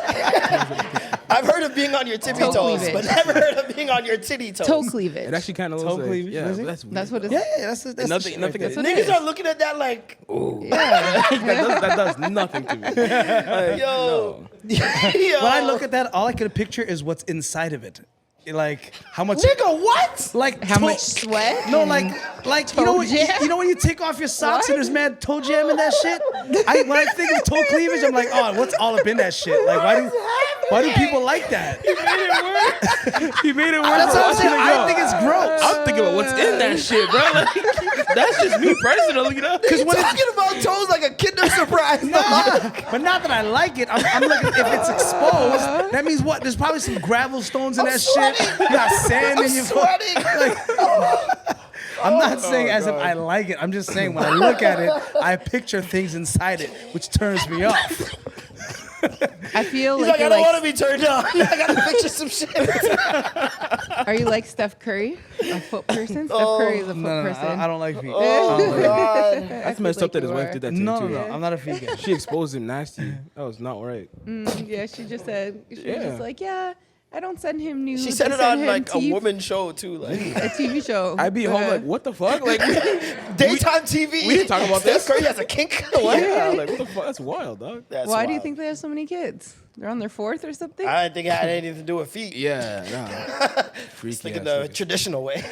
I've heard of being on your tippy Toe toes, cleavage. but never heard of being on your titty toes. Toe cleavage. It actually kind of Toe looks like, cleavage, yeah, is it? that's weird. That's what it's Yeah, that's nothing. Nothing. That's what it Niggas is. are looking at that like, that does nothing to me. Like, yo. Yo. When I look at that, all I can picture is what's inside of it. Like how much Nigga, what? like How much sweat? No, like you know, Toe jam? you know when you take off your socks and What? there's mad toe jam in that shit. When I think of toe cleavage, I'm like, oh, what's all up in that shit? Like why do people like that? You made it worse. That's what I'm saying. I think it's gross. I'm thinking about what's in that shit, bro. Like, that's just me personally, you know. Because when talking about toes like a Kinder Surprise. But not that I like it. I'm looking, if it's exposed, that means what? There's probably some gravel stones in that shit. You got sand in your foot. sweating. I'm not saying as if I like it. I'm just saying when I look at it, I picture things inside it, which turns me off. I feel He's like, like, I you're don't like, want to be turned on. I got to picture some shit. are you like Steph Curry, a foot person? Steph Curry is a foot No, person. I don't like feet. Oh, God. That's messed up that his wife did that to him No, too. I'm not a feet guy. She exposed him nasty. That was not right. Yeah, she just said, she was Yeah. just like, yeah, I don't send him nudes. She said I it send on him like a teeth." woman show too, like A TV show. I'd be home like, what the fuck? Like, daytime TV. we didn't talk about Steph this. Curry has a kink. What? yeah, like what the fuck? That's wild, dog. That's Why do you wild. think they have so many kids? They're on their 4th or something? I didn't think it had anything to do with feet. Yeah, nah. Freaky Just thinking ass the niggas. traditional way.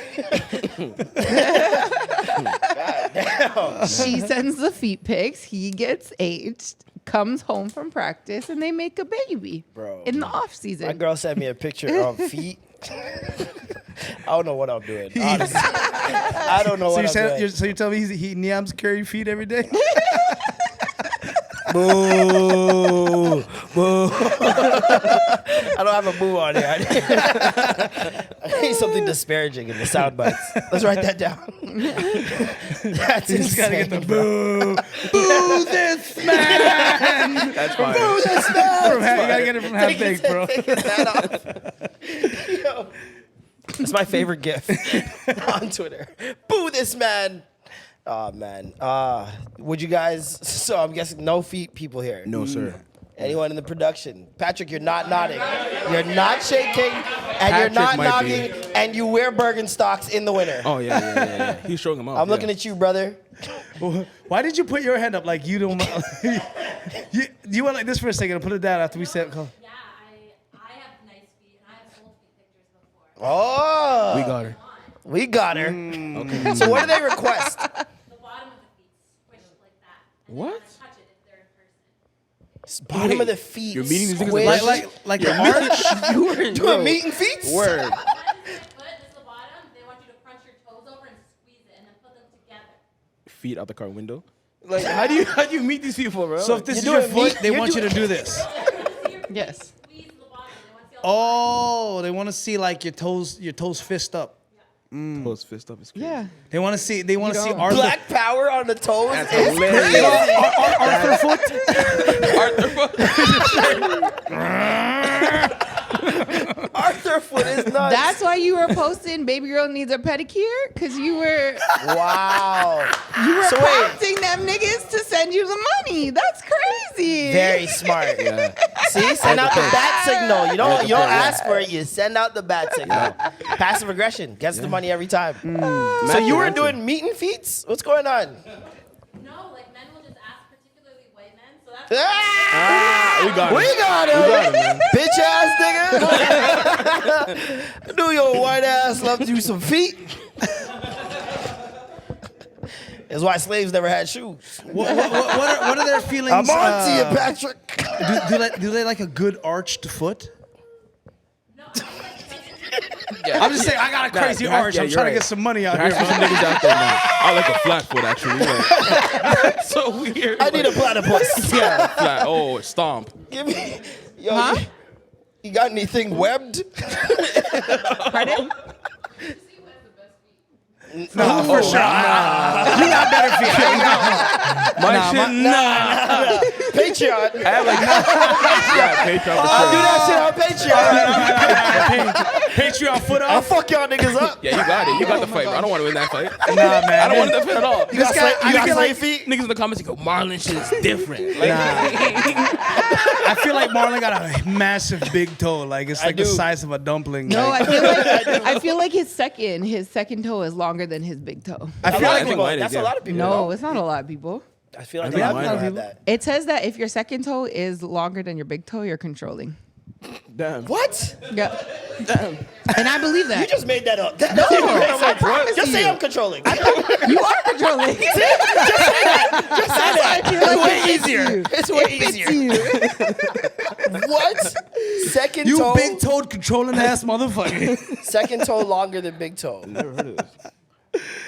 She sends the feet pics. He gets aged, comes home from practice, and they make a baby. Bro. In the off My season. girl sent me a picture of feet. I don't know what I'm doing. Honestly. I don't know what I'm doing. So you tell me he Niam's carry feet every day? Boo. Boo. I don't have a boo on here. I need something disparaging in the sound bites. Let's write that down. That's You just gotta get the insane, bro. boo. Boo this man. That's fine. Boo this man. You gotta get it from half baked, bro. Take his hat off. Yo. That's my favorite gif on Twitter. Boo this man. Oh, man. Would you guys, so I'm guessing no feet people here. No, sir. Anyone in the production? Patrick, you're not nodding. You're not shaking, and Patrick you're not might nodding, and you wear Birkenstocks in the winter. Oh, yeah. He's showing them off. I'm looking at you, brother. Why did you put your hand up like you don't? You went like this for a second and put it down after we said. Yeah, I have nice feet, and I have sold feet pictures before. Oh. We got her. We got her. Okay. So what do they request? The bottom of the feet squished like that. And What? Then touch it if they're in person. Bottom of the feet. You're meeting these niggas squished. Like your arch. You were in Doing meat and feet? Word. One is the foot, this is the bottom. They want you to crunch your toes over and squeeze it, and then put them together. Feet out the car window. Like, how do you meet these people, bro? So if this is You're your doing foot, they want you to do this. Yes. Squeeze the bottom. They want to see all Oh, they want to see like your toes fist up. Close fist up is crazy. Yeah. They want to see. They want to see don't. Arthur. Black power on the toes That's is hilarious. crazy. Arthur foot. Arthur foot is nuts. That's why you were posting "Baby girl needs a pedicure" because you were Wow. so So wait, prompting them niggas to send you the money. That's crazy. very smart. Yeah. See, send out the bat signal. You don't Yeah. ask for it. You send out the bat signal. Passive aggression gets the money every time. So you were doing meat and feet? What's going on? No, like men will just ask, particularly white men. So that's We got We it. got him, man. bitch ass nigga. Do your white ass love to do some feet? That's why slaves never had shoes. What are their feelings? I'm on to you, Patrick. Do they like a good arched foot? no. I'm just saying, I got a crazy arch. I'm trying to get some money out There's here. some niggas out there now. I like a flat foot, actually. Like, so weird. I need a platypus. Yeah, flat. Oh, stomp. Give me, yo, you got anything webbed? Pardon? No, for sure. You got better feet. My shit, Patreon. I have like, yeah, Patreon. I'll do that shit on Patreon. Patreon foot I'll up. fuck y'all niggas up. Yeah, you got it. You got the fight. I don't want to win that fight. Nah, man. I don't want to fight at all. You got, guy- you got I feel slave like- feet? Niggas in the comments, you go, Marlon shit is different. Like, I feel like Marlon got a massive big toe. Like it's like the do. size of a dumpling. No, Like, I feel like his second toe is longer than his big toe. I A feel lot like of people, mine is, that's yeah. a lot of people. No, it's not a lot of people. I feel like I a lot of think people mine have is. that. It says that if your second toe is longer than your big toe, you're controlling. damn. What? Yeah. And I believe that. You just made that up. No, I promise Just say you. I'm controlling. You are controlling. Just say that. I feel like It's way it fits easier. you. It's way It fits easier. you. What? Second you toe. big toed controlling ass motherfucker. Second toe longer than big toe. Never heard of this.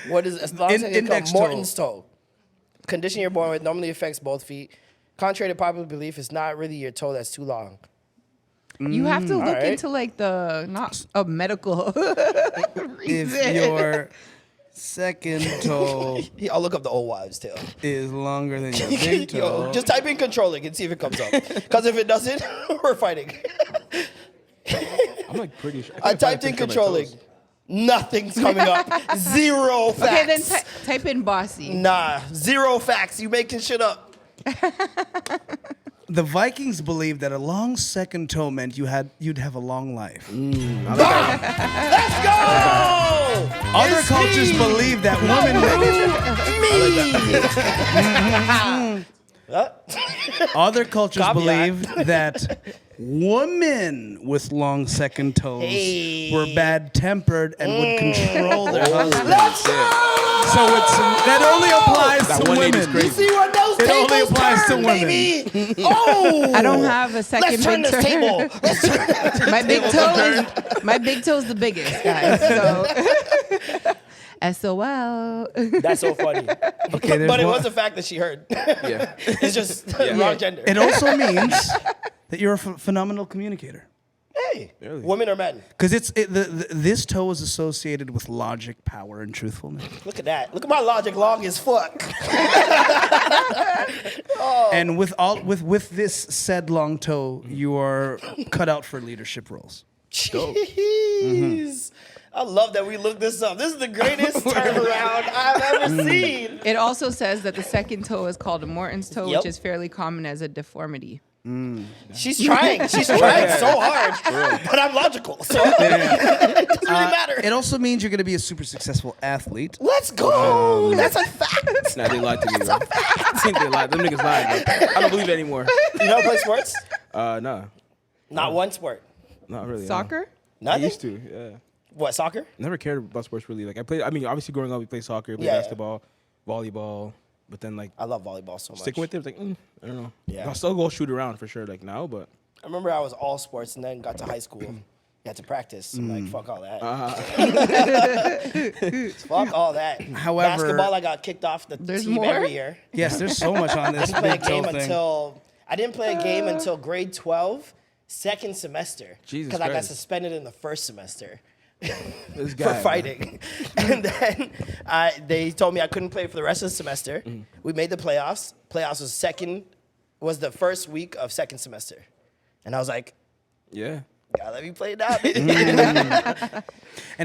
What is as long as it Index comes Morton's toe? Condition you're born with normally affects both feet. Contrary to popular belief, it's not really your toe that's too long. You have to look Alright. into like the not a medical If reason. your second toe I'll look up the old wives' tale. is longer than your big toe, Yo, just type in controlling and see if it comes up. Because if it doesn't, we're fighting. I'm like pretty sure. I typed in controlling. Nothing's coming up. Zero facts. Okay, then type in bossy. Nah, zero facts. You making shit up. the Vikings believed that a long second toe meant you'd have a long life. Let's go! Other It's cultures me. believe that women. Other cultures Caveat. believe that women with long second toes Hey. were bad-tempered and would control their husbands. Let's go! So that only applies That to one lady's women. crazy. You see what those It only tables applies to turn, women. baby? Oh! I don't have a second Let's turn big this toe. table. Let's turn My big toe is the biggest, guys. So SOL. That's so funny. Okay, there's But it one- was the fact that she heard. Yeah. It's just Yeah. wrong gender. It also means that you're a phenomenal communicator. Hey, Really? women or men? Because this toe is associated with logic, power, and truthfulness. Look at that. Look at my logic long as fuck. And with this said long toe, you are cut out for leadership roles. Jeez. I love that we looked this up. This is the greatest turnaround I've ever seen. It also says that the second toe is called a Morton's toe, Yep. which is fairly common as a deformity. She's trying. She's trying so hard. But I'm logical. So it doesn't really matter. It also means you're going to be a super successful athlete. Let's go. That's a fact. Nah, they lied to me, bro. They lied. Them niggas lied, bro. I don't believe it anymore. You know how to play sports? Nah. Not one sport. Not really. Soccer? I Nothing? used to, yeah. What, soccer? Never cared about sports really. Like obviously growing up we played soccer, played Yeah, yeah. basketball, volleyball, but then like I love volleyball so much. sticking with it, like I don't know. Yeah. I'll still go shoot around for sure, like now, but I remember I was all sports and then got to high school. You had to practice. I'm like, fuck all that. Fuck all that. However- Basketball, I got kicked off the There's team more? every year. Yes, there's so much on this I didn't play a big toe game thing. I didn't play a game until grade 12, second semester. Jesus Because I got Christ. suspended in the first semester. this For guy man. fighting. And then they told me I couldn't play for the rest of the semester. We made the playoffs. Playoffs was the first week of second semester. And I was like, Yeah. gotta let me play now. And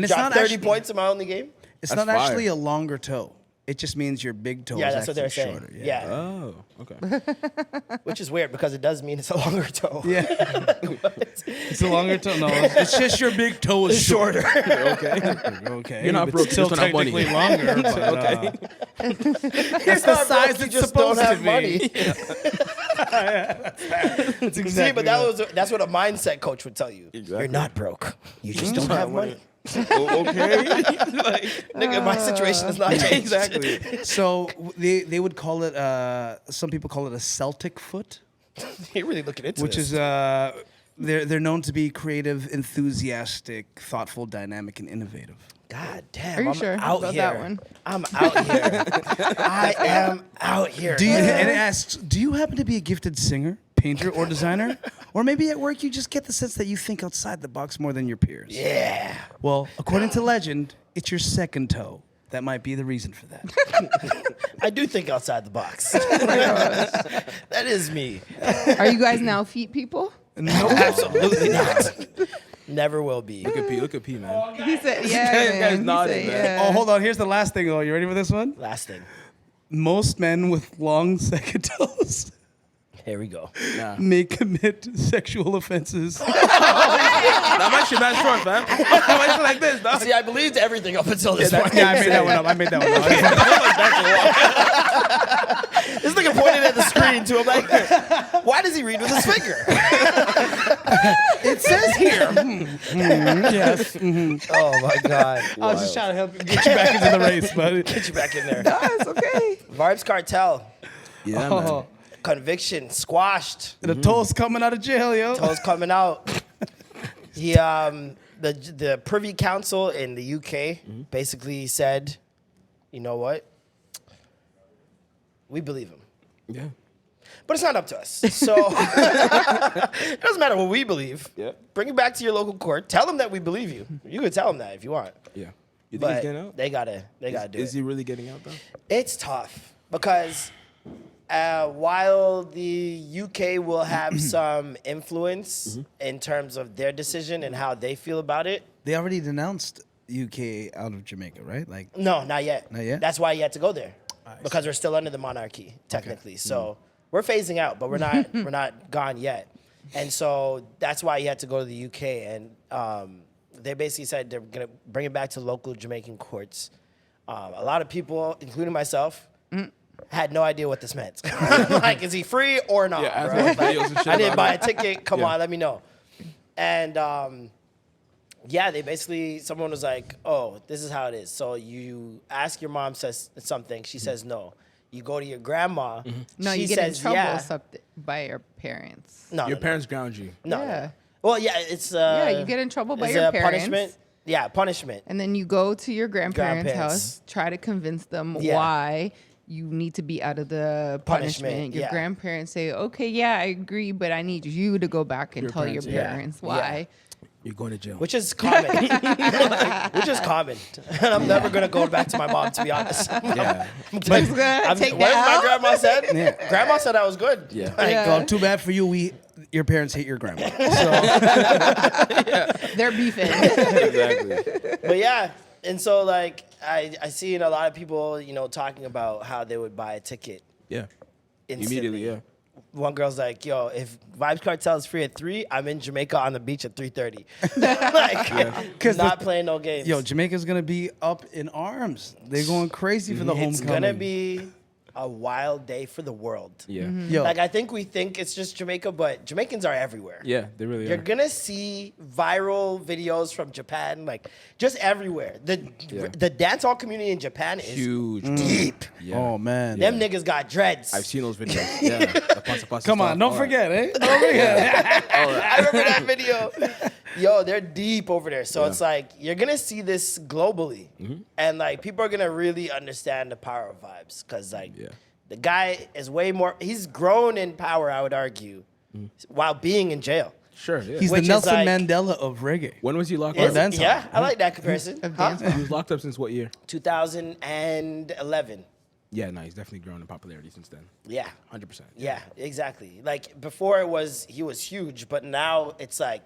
it's Dropped not 30 actually, points in my only game. It's That's not fire. actually a longer toe. It just means your big toe Yeah, is that's what actually they're saying. shorter. Yeah. Oh, okay. Which is weird because it does mean it's a longer toe. Yeah. It's a longer toe. No, it's just your big toe is shorter. Okay. Okay. You're not But broke, you still just don't have money. technically longer. But, Okay. That's the size You it's just don't supposed have to money. be. That's exactly See, but right. that's what a mindset coach would tell you. Exactly. You're not broke. You just don't have money. Okay. Like, Nigga, my situation is not changed. exactly. So they would call it, some people call it a Celtic foot, You're really looking into which this. is, they're known to be creative, enthusiastic, thoughtful, dynamic, and innovative. God damn. Are you I'm sure out about here. that one? I'm out here. I am out here. And it asks, do you happen to be a gifted singer, painter, or designer? Or maybe at work you just get the sense that you think outside the box more than your peers. Yeah. Well, according to legend, it's your second toe. That might be the reason for that. I do think outside the box. That is me. Are you guys now feet people? No, absolutely not. Never will be. Look at P, man. He said, yeah. This man. guy's He nodding, said, man. yeah. Oh, hold on. Here's the last thing, though. You ready for this one? Last thing. Most men with long second toes Here we go. may commit sexual offenses. That might shit man short, fam. That might shit like this, dog. See, I believed everything up until this point. Yeah, I made that one up. This nigga pointed at the screen too. I'm like, why does he read with his finger? It says here. Yes. Oh my God. I was just trying to help you get you back into the race, buddy. Get you back in there. That's okay. Vybez Cartel. Yeah, man. Conviction squashed. The toes coming out of jail, yo. Toes coming out. He the Privy Council in the UK basically said, you know what? We believe him. Yeah. But it's not up to us. So it doesn't matter what we believe. Yeah. Bring it back to your local court. Tell them that we believe you. You can tell them that if you want. Yeah. You think But he's getting out? they gotta do Is it. he really getting out though? It's tough because while the UK will have some influence in terms of their decision and how they feel about it, They already denounced UK out of Jamaica, right? Like, no, not yet. Not yet? That's why you had to go there because we're still under the monarchy technically. So we're phasing out, but we're not gone yet. And so that's why you had to go to the UK. And they basically said they're gonna bring it back to local Jamaican courts. A lot of people, including myself, had no idea what this meant. Like, is he free or not? Yeah, bro? ask me videos and shit I didn't about buy a it. ticket. Come Yeah. on, let me know. And yeah, they basically, someone was like, oh, this is how it is. So you ask your mom says something, she says no. You go to your grandma, No, she you get in says trouble yeah. by your parents. No, Your no, parents ground you. no. Yeah. No. Well, yeah, it's Yeah, you get in trouble by is your it a parents. punishment? Yeah, punishment. And then you go to your grandparents' Grandparents. house, try to convince them Yeah. why you need to be out of the punishment. Your yeah. grandparents say, okay, yeah, I agree, but I need you to go back and Your tell your parents, yeah. parents Yeah. why. You're going to jail. Which is common. Which is common. And I'm never going to go back to my mom, to be honest. Yeah. Just gonna take what that my out? grandma said? Yeah. Grandma said I was good. Yeah. Like, Yeah. Well, too bad for you. Your parents hate your grandma. They're beefing. Exactly. But yeah, and so like I seen a lot of people, you know, talking about how they would buy a ticket Yeah. instantly. Immediately, yeah. One girl's like, "Yo, if Vybez Cartel is free at 3, I'm in Jamaica on the beach at 3:30." Like, 'Cause not the- playing no games. Yo, Jamaica's gonna be up in arms. They're going crazy for the it's homecoming. gonna be a wild day for the world. Yeah. Yo, Like I think we think it's just Jamaica, but Jamaicans are everywhere. Yeah, they really You're are. gonna see viral videos from Japan, like just everywhere. The dancehall community in Japan is Huge. deep. Yeah. oh man. Them niggas got dreads. I've seen those videos. Yeah. The pasta Come stuff. on, don't All right. forget, eh? Don't forget. I remember that video. Yo, they're deep over there. So it's like you're gonna see this globally, and like people are gonna really understand the power of Vybez, because like the guy is way more. He's grown in power, I would argue, while being in jail. Sure, yeah. He's the Which is Nelson like- Mandela of reggae. When was he locked Is- up? dancehall. yeah, I like that comparison. Huh? He was locked up since what year? 2011. Yeah, no, he's definitely grown in popularity since then. Yeah. 100%. Yeah, exactly. Like before he was huge, but now it's like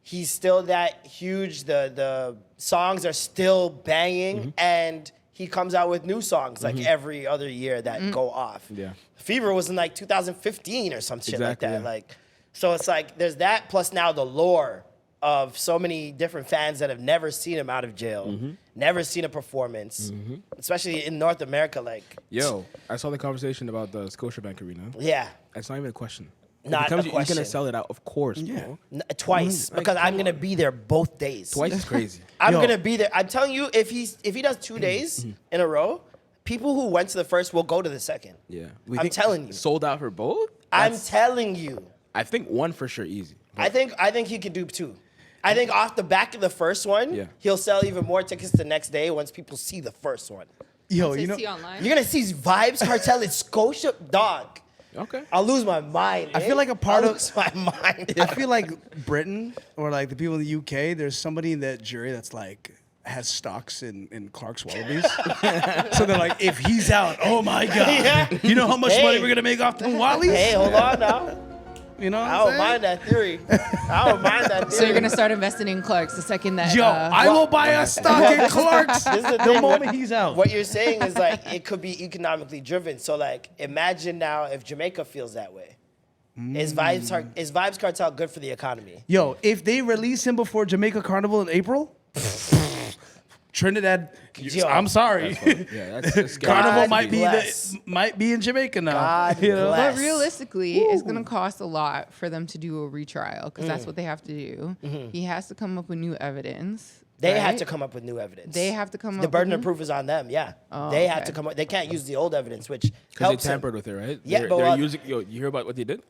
he's still that huge. The songs are still banging, and he comes out with new songs like every other year that go off. Yeah. Fever was in like 2015 or some shit like Exactly, that. yeah. Like, so it's like there's that plus now the lore of so many different fans that have never seen him out of jail, never seen a performance, especially in North America. Like, Yo, I saw the conversation about the Scotiabank Arena. yeah. It's not even a question. Not a You're question. gonna sell it out, of course, bro. Twice, because I'm gonna be there both days. Twice is crazy. I'm Yo. gonna be there. I'm telling you, if he does 2 days in a row, people who went to the first will go to the second. Yeah. I'm telling you. Sold out for both? I'm That's- telling you. I think one for sure easy. I think he could do 2. I think off the back of the first one, Yeah. he'll sell even more tickets the next day once people see the first one. Yo, To you know, see online. You're gonna see Vybez Cartel in Scotia, dog. Okay. I'll lose my mind. I feel like a part I'll of- lose my mind. I feel like Britain or like the people in the UK, there's somebody in that jury that's like has stocks in Clark's Wallabies. So they're like, if he's out, oh my God. Yeah. You know how much Hey. money we're gonna make off the Wallies? Hey, hold on now. You know what I I'm don't saying? mind that theory. I don't mind that theory. So you're gonna start investing in Clark's the second that. Yo, I will buy a stock in Clark's This is the the thing. moment he's out. What you're saying is like it could be economically driven. So like imagine now if Jamaica feels that way. Is Vybez Cartel good for the economy? Yo, if they release him before Jamaica Carnival in April, Trinidad, Yo. I'm sorry. Yeah, that's scary. Carnival God might bless. be in Jamaica now. God You know? bless. But realistically, it's going to cost a lot for them to do a retrial because that's what they have to do. He has to come up with new evidence. They have right? to come up with new evidence. They have to come The up burden with of proof is on them. Yeah, Oh, they have okay. to come up. They can't use the old evidence, which Because they helps tampered him. with it, right? Yeah, they're, but they're what- using. Yo, you hear about what they did?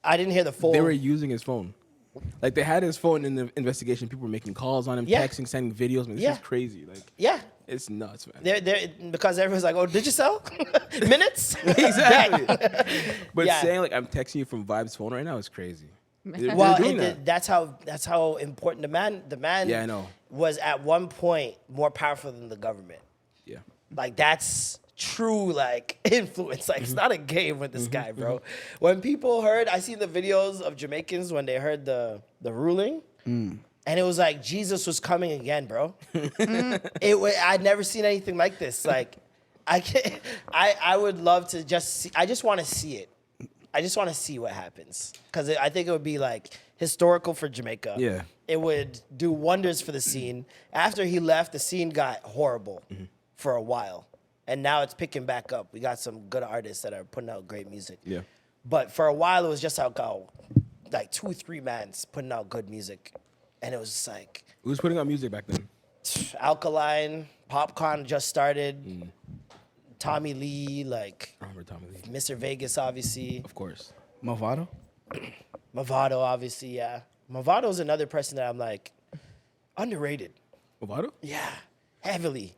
I didn't hear the full. They were using his phone. Like they had his phone in the investigation. People were making calls on him, Yeah. texting, sending videos. Man, this Yeah. is crazy. Like yeah. it's nuts, man. They're because everyone's like, oh, did you sell minutes? Exactly. But Yeah. saying like I'm texting you from Vybez' phone right now is crazy. They're Well, doing that. that's how important the man Yeah, I know. was at one point more powerful than the government. Yeah. Like that's true like influence. Like it's not a game with this guy, bro. When people heard, I seen the videos of Jamaicans when they heard the ruling, and it was like Jesus was coming again, bro. I'd never seen anything like this. Like I would love to just see. I just want to see it. I just want to see what happens because I think it would be like historical for Jamaica. Yeah. It would do wonders for the scene. After he left, the scene got horrible for a while. And now it's picking back up. We got some good artists that are putting out great music. Yeah. But for a while, it was just like 2-3 mans putting out good music. And it was just like Who's putting out music back then? Alkaline, Popcorn just started, Tommy Lee, like I remember Tommy Lee. Mr. Vegas, obviously. Of course. Movado? Movado, obviously, yeah. Movado's another person that I'm like, Underrated. Movado? Yeah, heavily.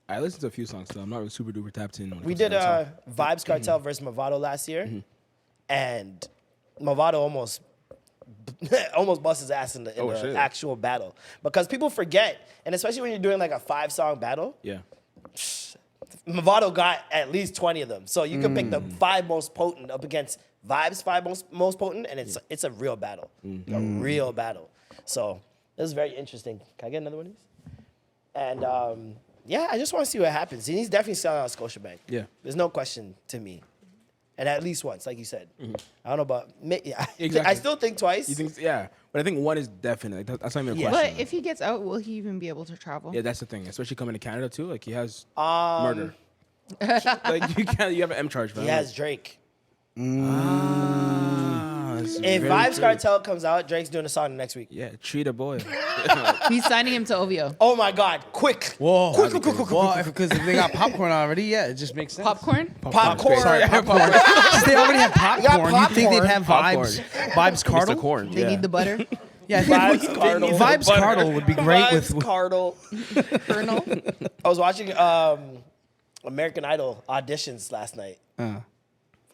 I listened to a few songs, so I'm not really super duper tapped in. We did Vybez Cartel versus Movado last year, and Movado almost busts his ass in the actual battle, because people forget, and especially when you're doing like a 5-song battle. Yeah. Movado got at least 20 of them, so you can pick the 5 most potent up against Vybez' 5 most potent, and it's a real battle, a real battle. So this is very interesting. Can I get another one of these? And yeah, I just want to see what happens. And he's definitely selling out Scotiabank. Yeah. There's no question to me. And at least once, like you said. I don't know about... Yeah. Exactly. I still think twice. You think? Yeah, but I think one is definite. That's not even a question. But if he gets out, will he even be able to travel? Yeah, that's the thing. Especially coming to Canada too. Like he has murder. Like you have an M charge. He has Drake. If Vybez Cartel comes out, Drake's doing a song next week. Yeah, treat a boy. He's signing him to OVO. Oh my God! Quick! Whoa! Quick! Because if they got popcorn already, yeah, it just makes sense. Popcorn? Popcorn. Sorry, popcorn. Since they already have popcorn, you think they'd have Popcorn. Vybez Cartel? Mr. Corn. They need the butter. Yeah, I think Vybez Cartel would be great with. Cardle. Colonel. I was watching American Idol auditions last night.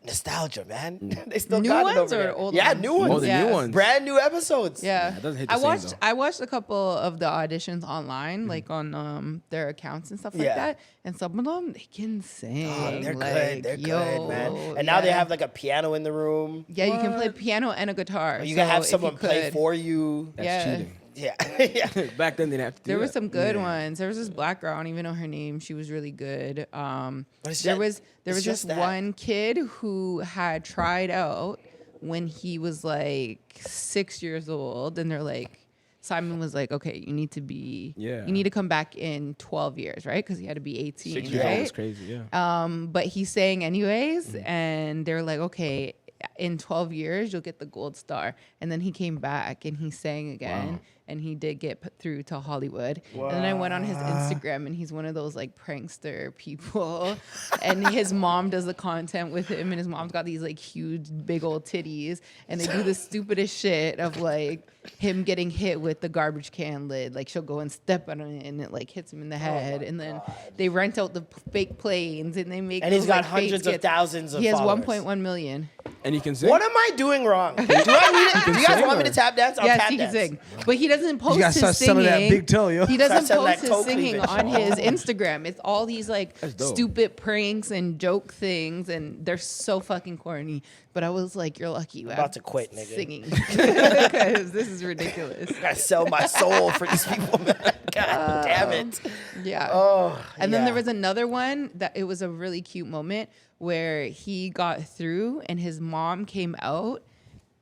Nostalgia, man. They still New got it ones over or there. old Yeah, ones? new ones. Oh, the new ones. Brand new episodes. Yeah, it doesn't hit the same, though. I watched a couple of the auditions online, like on their accounts and stuff like Yeah. that. And some of them they can sing. Oh, they're like, good. They're yo, good, man. And now they yeah. have like a piano in the room. Yeah, you can play piano and a guitar. You can so have if someone you play could- for you. That's Yeah. cheating. Yeah. Yeah. Back then they didn't have to do There were that. some good ones. There was this black girl. I don't even know her name. She was really good. it's There ju- was it's just just that. one kid who had tried out when he was like 6 years old, and they're like, Simon was like, okay, you need to come back in 12 years, right? Because he had to be 18, 6 years old right? is crazy. Yeah. But he sang anyways, and they're like, okay, in 12 years you'll get the gold star. And then he came back and he sang again, and he did get put through to Hollywood. And then I went on his Instagram, and he's one of those like prankster people, and his mom does the content with him, and his mom's got these like huge big old titties, and they do the stupidest shit of like him getting hit with the garbage can lid. Like she'll go and step on it, and it like hits him in the head, and then they rent out the fake planes, and they make And he's those, got like, fake hundreds of skits. thousands of He has followers. 1.1 million. And you can sing. What am I doing wrong? Do I need it? Do you guys sing want me or- to tap dance? I'll Yes, tap he can dance. sing, but he doesn't post gotta his start selling singing. that big toe, yo. He doesn't Start selling post that his toe singing cleavage. on his Instagram. It's all these like That's dope. stupid pranks and joke things, and they're so fucking corny. But I was like, "You're lucky you About have to quit, nigga. singing because this is ridiculous." I gotta sell my soul for these people, man. God damn it. Yeah. Oh, And then yeah. there was another one that it was a really cute moment where he got through and his mom came out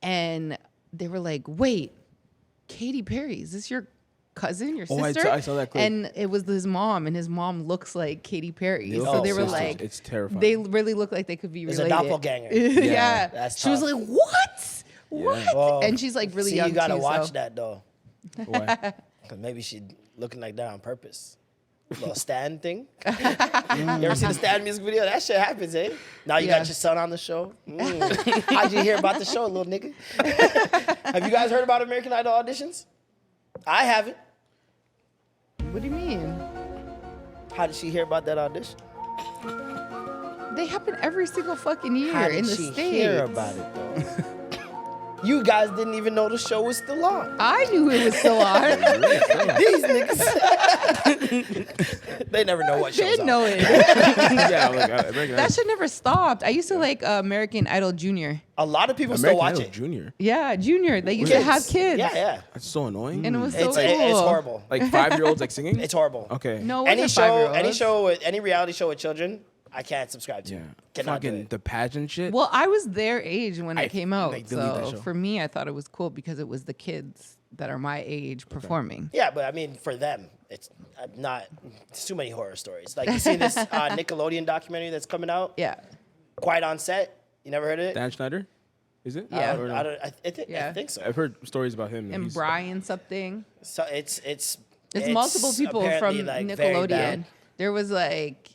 and they were like, wait, Katy Perry, is this your cousin, your Oh, sister? I saw that clip. And it was his mom, and his mom looks like Katy Perry. They look So like they were sisters. like, It's terrifying. they really look like they could be It's a related. doppelganger. yeah. That's She was tough. like, what? What? Well, and she's like really see, young you gotta too, watch so. that though. Why? Cause maybe she looking like that on purpose. Little stand thing. You ever seen the stand music video? That shit happens, eh? Now you Yeah. got your son on the show. How'd you hear about the show, little nigga? Have you guys heard about American Idol auditions? I haven't. What do you mean? How did she hear about that audition? They happen every single fucking year How did in the she States. hear about it though? You guys didn't even know the show was still on. I knew it was still on. These niggas. They never know what show's Did on. know it. Yeah, like American That Idol. shit never stopped. I used to like American Idol Junior. A lot of people still American watch Idol it. Junior. Yeah, Junior. They used to have kids. Yeah, yeah. That's so annoying. And it was so It's, cool. it's horrible. Like 5-year-olds like singing. It's horrible. Okay. No, it Any wasn't show, 5-year-olds. any reality show with children, I can't subscribe to. Yeah. Cannot do Fucking it. the pageant shit. Well, I was their age when I it came out. like delete that So show. for me, I thought it was cool because it was the kids that are my age performing. Yeah, but I mean, for them, it's not. It's too many horror stories. Like you see this Nickelodeon documentary that's coming out. Yeah. Quiet on Set. You never heard of it? Dan Schneider, is it? Yeah. Or no? I think so. I've heard stories about him. And He's- Brian something. So it's It's multiple people apparently, from like, very Nickelodeon. bad. There was like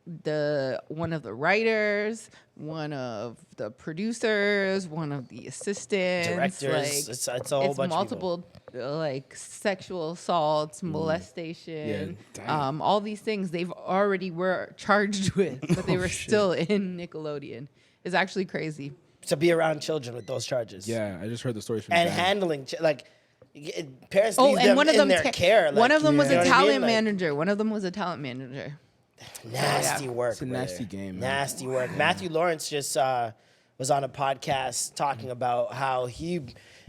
one of the writers, one of the producers, one of the assistants, Directors. Like, It's a whole bunch of multiple like sexual assaults, molestation, all these things they've already were charged with, but they were still in Nickelodeon. It's actually crazy. To be around children with those charges. Yeah, I just heard the stories from And dad. handling, parents leave them in their care. One of them was you know a what I mean? talent Like, manager. One of them was a talent manager. Nasty work. It's a nasty game, man. Nasty work. Matthew Lawrence just was on a podcast talking about how he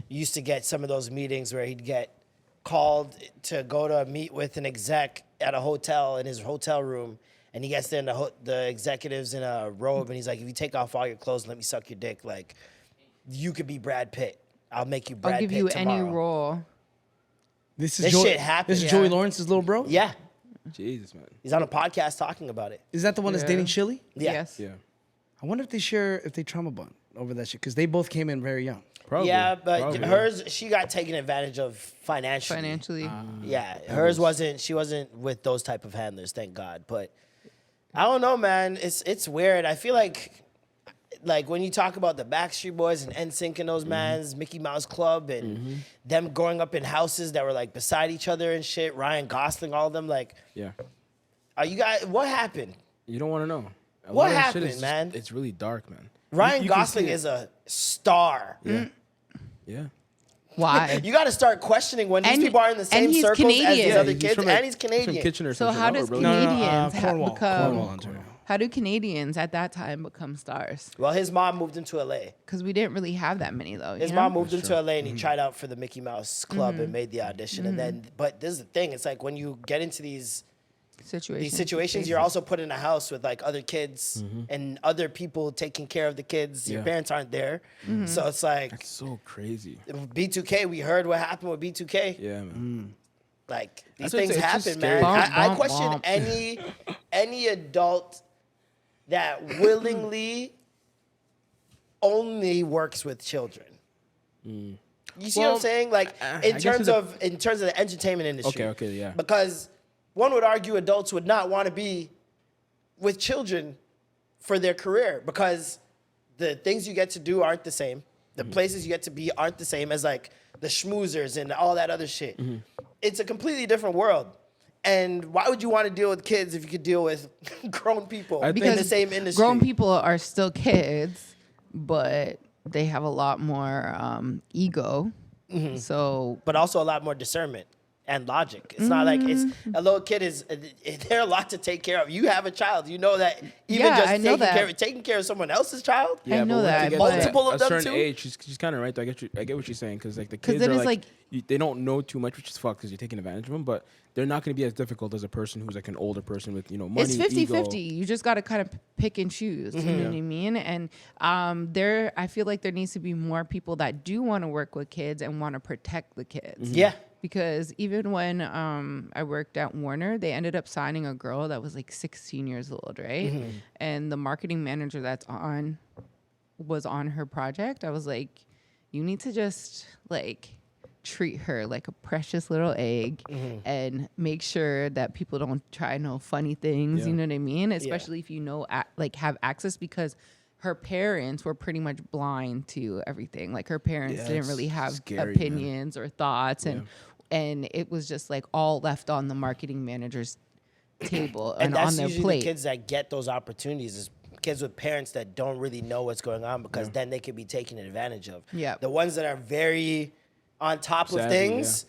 used to get some of those meetings where he'd get called to go to meet with an exec at a hotel in his hotel room. And he gets there and the executive's in a robe and he's like, if you take off all your clothes and let me suck your dick, like, you could be Brad Pitt. I'll make you Brad Pitt I'll give you tomorrow. any role. This Shit happened. This is Joey Lawrence's little bro? Yeah. Jesus, man. He's on a podcast talking about it. Is that the one that's dating Chili? Yeah. Yes. Yeah. I wonder if they trauma bond over that shit because they both came in very young. Probably. Yeah, but Probably. she got taken advantage of financially. Financially. Yeah, hers wasn't. She wasn't with those type of handlers, thank God. But I don't know, man. It's weird. I feel like when you talk about the Backstreet Boys and NSYNC and those mans, Mickey Mouse Club, and them growing up in houses that were like beside each other and shit. Ryan Gosling, all of them. Like, Yeah. are you guys? What happened? You don't want to know. A What lot of that shit happened, is just- man? It's really dark, man. Ryan You can Gosling see it. is a star. Yeah. Yeah. Why? You got to start questioning when these And- people are in the and same he's circles as these Canadian. other He's kids, from, and he's From Canadian. Kitchener, So some how shit. does Really? Canadians Cornwall, become? Ontario. How do Canadians at that time become stars? Well, his mom moved him to LA. Because we didn't really have that many though. His you know? mom moved him to LA and he tried out for the Mickey Mouse Club and made the audition. And then, but this is the thing: it's like when you get into these situations, you're also put in a house with like other kids and other people taking care of the kids. Your Yeah. parents aren't there, so it's like That's so crazy. B2K. We heard what happened with B2K. Yeah, man. Like these That's what I'm things saying, it's just happen, man. scary. I Bump, question bump. any adult that willingly only works with children. You see what I'm saying? Like I in guess terms it's a- of the entertainment industry. Okay, yeah. Because one would argue adults would not want to be with children for their career because the things you get to do aren't the same. The places you get to be aren't the same as like the schmoozers and all that other shit. It's a completely different world. And why would you want to deal with kids if you could deal with grown people in the same industry? Grown people are still kids, but they have a lot more ego. So, but also a lot more discernment and logic. It's not like it's a little kid is. They're a lot to take care of. You have a child. You know that even Yeah, just I know taking care of someone else's child. Yeah, know but that, once you get but- to Multiple of a them certain too? age, she's kind of right. Though. I get what she's saying because like the 'Cause kids then are it's like, like- they don't know too much, which is fucked because you're taking advantage of them. But they're not going to be as difficult as a person who's like an older person with money. it's 50-50. ego. You just got to kind of pick and choose. You know what I mean? And I feel like there needs to be more people that do want to work with kids and want to protect the kids. Yeah. Because even when I worked at Warner, they ended up signing a girl that was like 16 years old, right? And the marketing manager was on her project. I was like, you need to just like treat her like a precious little egg and make sure that people don't try no funny things. You know what I mean? Especially if you know have access, because her parents were pretty much blind to everything. Like her parents didn't it's really have scary, opinions or thoughts, and it was just like all left on the marketing manager's table and that's on their usually plate. the kids that get those opportunities is kids with parents that don't really know what's going on because then they could be taken advantage of. Yeah. The ones that are very on top of Savvy, things,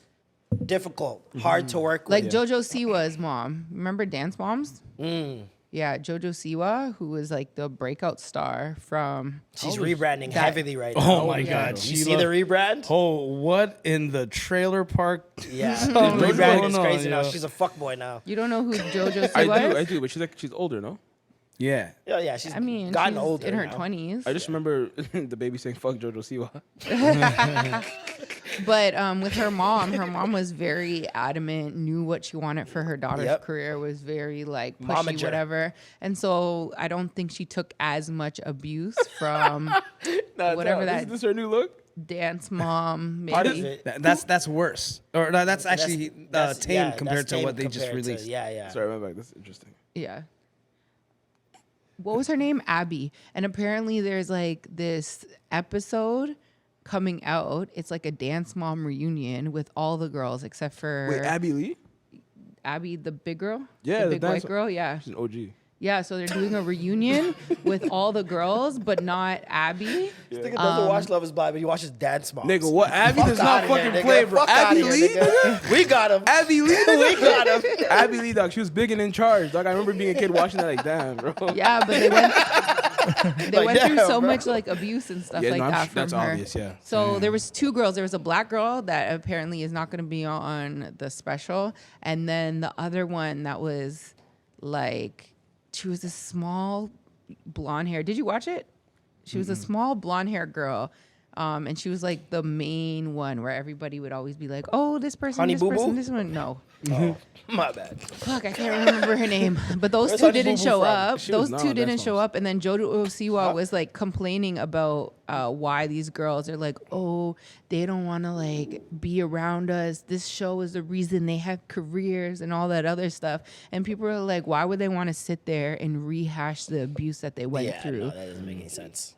difficult, hard to work Like with. JoJo Siwa's mom. Remember Dance Moms? Yeah, JoJo Siwa, who was like the breakout star from... She's rebranding that- heavily right now. Oh my God. You see the rebrand? Oh, what in the trailer park? Yeah. Oh, The rebranding is no, crazy now. yo. She's a fuckboy now. You don't know who JoJo Siwa is? I do, but she's older, no? Yeah. Yeah, she's She's gotten older in her now. 20s. I just remember the baby saying "fuck JoJo Siwa." But with her mom was very adamant, knew what she wanted for her daughter's career, was very like pushy, Momager. whatever. And so I don't think she took as much abuse from whatever that Is this her new look? dance mom, maybe. Part of it. That's worse. Or no, that's actually tame yeah, compared that's to tame what they just compared to- released. Yeah. Sorry, my bad. That's interesting. Yeah. what was her name? Abby. And apparently there's like this episode coming out. It's like a Dance Mom reunion with all the girls except for Wait, Abby Lee? Abby, the big girl? Yeah, the big dance- white girl. Yeah. She's an OG. Yeah, so they're doing a reunion with all the girls, but not Abby. This nigga doesn't watch Love Is Blind, but he watches Dance Moms. Nigga, what? Abby does not outta fucking here, play, nigga. bro. Fuck outta Abby here, Lee? nigga. We got him. Abby Lee? We got him. Abby Lee, dog. She was big and in charge, dog. I remember being a kid watching that, like, damn, bro. Yeah, but they went they went through damn, so bro. much like abuse and stuff Yeah, like no, that from that's her. obvious, yeah. So there was 2 girls. There was a black girl that apparently is not going to be on the special, and then the other one that was like, she was a small blonde hair. Did you watch it? She was a small blonde hair girl. And she was like the main one where everybody would always be like, oh, this person, Honey this Boo person, Boo? this one. No. Oh, my bad. Fuck, I can't remember her name. But those Where's 2 Honey didn't Boo Boo show from? up. She was Those not 2 on didn't Dance show Moms. up. And then Jojo Siwa was like complaining about why these girls are like, oh, they don't want to like be around us. This show is the reason they have careers and all that other stuff. And people are like, why would they want to sit there and rehash the abuse that they went Yeah, through? no, that doesn't make any sense.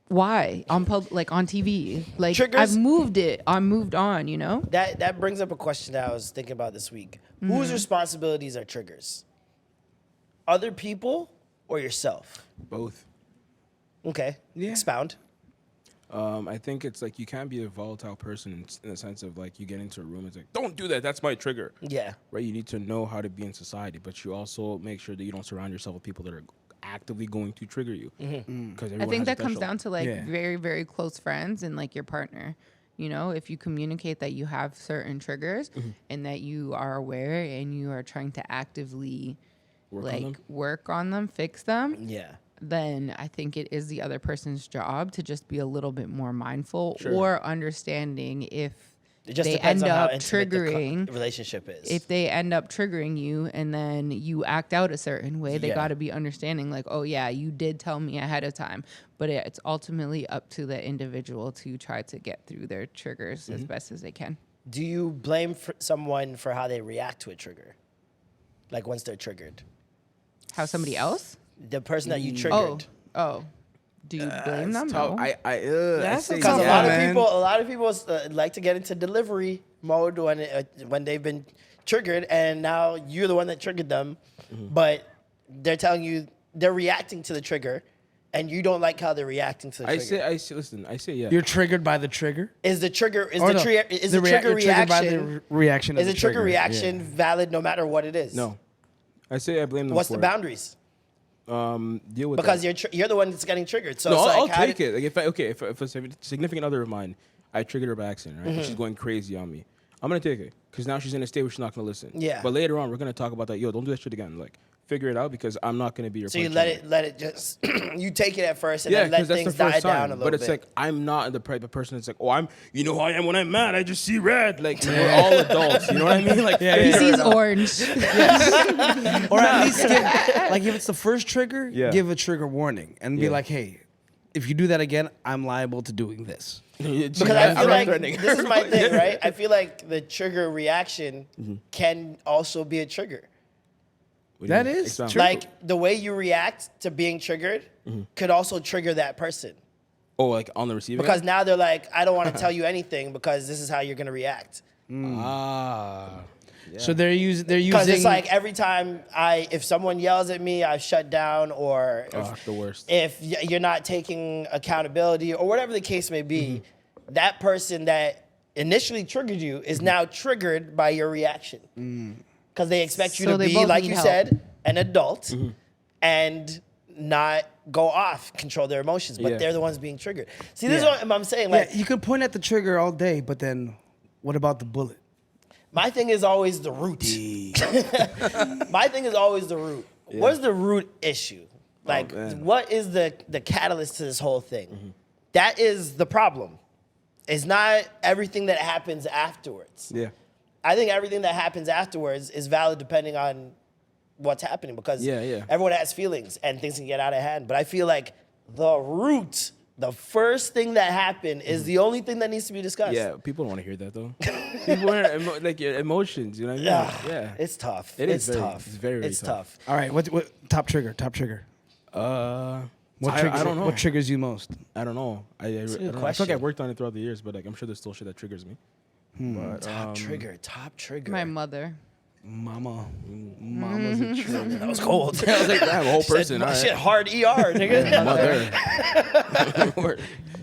Why on like on TV? Like Triggers? I've moved it. I moved on. You know. That brings up a question that I was thinking about this week. Whose responsibilities are triggers? Other people or yourself? Both. Okay. Yeah. Expound. I think it's like you can't be a volatile person in the sense of like you get into a room, it's like, don't do that. That's my trigger. Yeah. Right? You need to know how to be in society, but you also make sure that you don't surround yourself with people that are actively going to trigger you. Because I think that comes down to like very, very close friends and like your partner. You know, if you communicate that you have certain triggers and that you are aware and you are trying to actively work on them, fix them. Yeah. Then I think it is the other person's job to just be a little bit more mindful or understanding if It just they depends end on how up intimate the triggering relationship is. if they end up triggering you and then you act out a certain way, they Yeah. got to be understanding like, oh yeah, you did tell me ahead of time. But it's ultimately up to the individual to try to get through their triggers as best as they can. Do you blame someone for how they react to a trigger? Like once they're triggered? How somebody else? The person that you triggered. Oh. Do you blame them? No. That's Because a lot of people like to get into delivery mode when they've been triggered, and now you're the one that triggered them, but they're telling you they're reacting to the trigger, and you don't like how they're reacting to the trigger. I say yeah. You're triggered by the trigger. Is the trigger Or no, trigger you're triggered by the reaction reaction? is of the trigger trigger. reaction valid no matter what it is? No. I say I blame them What's for the it. boundaries? Deal with Because that. you're the one that's getting triggered. So No, it's like, I'll how take it. Like if a significant other of mine, I triggered her by accident, right? And she's going crazy on me. I'm gonna take it because now she's in a state where she's not gonna listen. Yeah. But later on, we're gonna talk about that. Yo, don't do that shit again. Like, figure it out because I'm not gonna be your. So you punching let it just you take it at first and then let because that's things the first die down sign. a little But bit. it's like I'm not the type of person that's like, oh, you know how I am when I'm mad. I just see red. Like we're all adults. You know what I mean? Like He sees orange. Or at least give, like if it's the first trigger, Yeah. give a trigger warning and be Yeah. like, hey, if you do that again, I'm liable to doing this. because I feel like threatening this is her. my thing, right? I feel like the trigger reaction Mm-hmm. can also be a trigger. What do you That mean? is Expound. true. Like the way you react to being triggered could also trigger that person. Oh, like on the receiving Because end? now they're like, I don't want to tell you anything because this is how you're gonna react. So they're using Because it's like every time if someone yells at me, I shut down, or the worst. if you're not taking accountability or whatever the case may be, that person that initially triggered you is now triggered by your reaction. Because they expect you So to they be, both like need you help. said, an adult and not go off, control their emotions. But Yeah. they're the ones being triggered. See, this Yeah. is what I'm saying. yeah, Like, you could point at the trigger all day, but then what about the bullet? my thing is always the root. My thing is always the root. What's the root issue? Like, man. what is the catalyst to this whole thing? That is the problem. It's not everything that happens afterwards. Yeah. I think everything that happens afterwards is valid depending on what's happening because Yeah. everyone has feelings and things can get out of hand. But I feel like the root, the first thing that happened is the only thing that needs to be discussed. Yeah, people don't want to hear that though. People want like your emotions, you know what I mean? Yeah. It's tough. It it's is very- tough. it's very, very It's tough. tough. All right, what top trigger? Top trigger. I don't know. What triggers you most? I don't know. I don't know. I feel like question. I've worked on it throughout the years, but like I'm sure there's still shit that triggers me. But, Top trigger. My mother. Mama's a trigger. That was cold. I was like, I have a whole Said, person. "My all right. shit hard ER, nigga. Mother.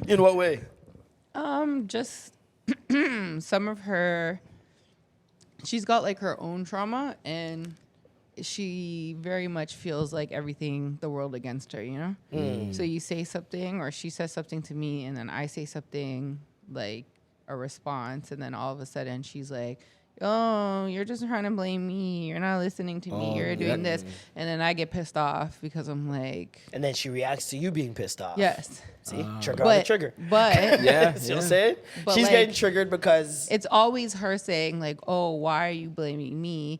In what way? Just some of her. She's got like her own trauma, and she very much feels like everything the world against her. You know. So you say something, or she says something to me, and then I say something like a response, and then all of a sudden she's like, oh, you're just trying to blame me. You're not listening to me. You're doing this. And then I get pissed off because I'm like... And then she reacts to you being pissed off. Yes. See? Trigger on the trigger. But... Yeah. See what I'm saying? But She's like, getting triggered because... It's always her saying like, oh, why are you blaming me?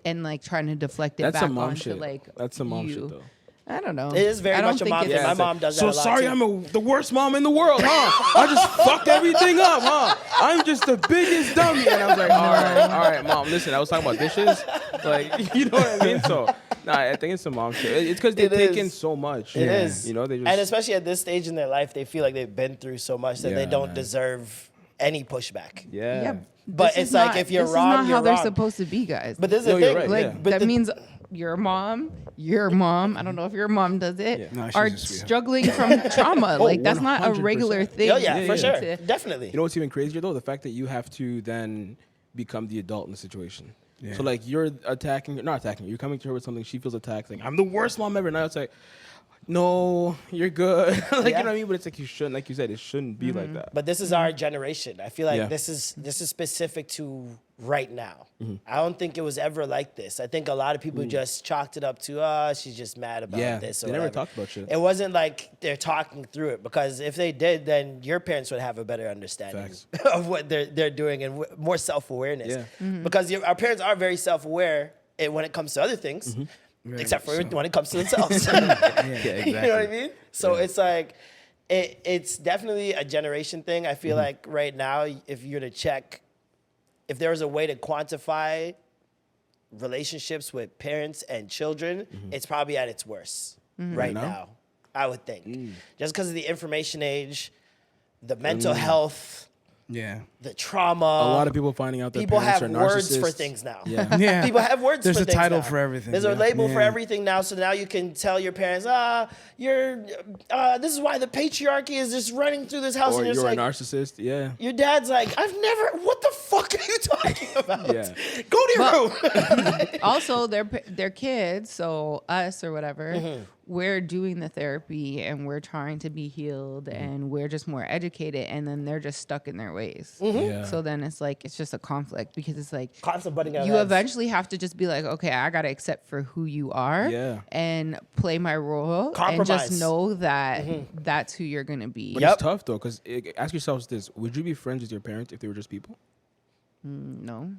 And like trying to deflect it That's back some mom onto shit. like That's some mom you. shit though. I don't know. It is very I don't much a think mom it's- thing. My mom does that a lot sorry, too. I'm the worst mom in the world, huh? I just fucked everything up, huh? I'm just the biggest dummy. And I was like, all right, mom, listen, I was talking about dishes. Like, you know what I mean? So, I think it's some mom shit. It's because they take in so much. It is. You know, they just... And especially at this stage in their life, they feel like they've been through so much that they don't deserve any pushback. Yeah. But This it's is like not- if you're this wrong, is not you're how they're wrong. supposed to be, guys. But this is No, the you're thing. right, like yeah. But that means your mom, I don't know if your mom does it, No, she's are a sweetheart. struggling from trauma. Like that's not a 100%. regular thing. Oh, yeah, for sure. to- Definitely. You know what's even crazier though? The fact that you have to then become the adult in the situation. Yeah. So like you're not attacking. You're coming to her with something. She feels attacked. Like I'm the worst mom ever. Now it's like, no, you're good. Like you know what I mean? But it's like you shouldn't. Like you said, it shouldn't be like that. But this is our generation. I feel like Yeah. this is specific to right now. I don't think it was ever like this. I think a lot of people just chalked it up to, she's just mad about Yeah, this. Or they never whatever. talked about shit. It wasn't like they're talking through it, because if they did, then your parents would have a better understanding Facts. of what they're doing and more self-awareness. Yeah. Because our parents are very self-aware when it comes to other things, except for when it comes to themselves. Yeah, exactly. You know what I mean? So it's like, it's definitely a generation thing. I feel like right now, if you're to check, if there was a way to quantify relationships with parents and children, it's probably at its worst right now, I would think. Just because of the information age, the mental health, Yeah. the trauma. A lot of people finding out that people parents have are words for narcissists. things now. Yeah. Yeah. People have words There's for a things title now. for everything. There's a Yeah. label for Yeah. everything now, so now you can tell your parents, this is why the patriarchy is just running through this house. Or and you're just a like, narcissist. Yeah. your dad's like, what the fuck are you talking about? Yeah. Go to your room. Also, they're kids, so us or whatever, we're doing the therapy and we're trying to be healed and we're just more educated, and then they're just stuck in their ways. Yeah. So then it's like it's just a conflict, because it's like Constant butting out you heads. eventually have to just be like, okay, I gotta accept for who you are, Yeah. and play my role, and Compromise. just know that that's who you're gonna be. But it's tough though, because ask yourselves this: would you be friends with your parents if they were just people? No.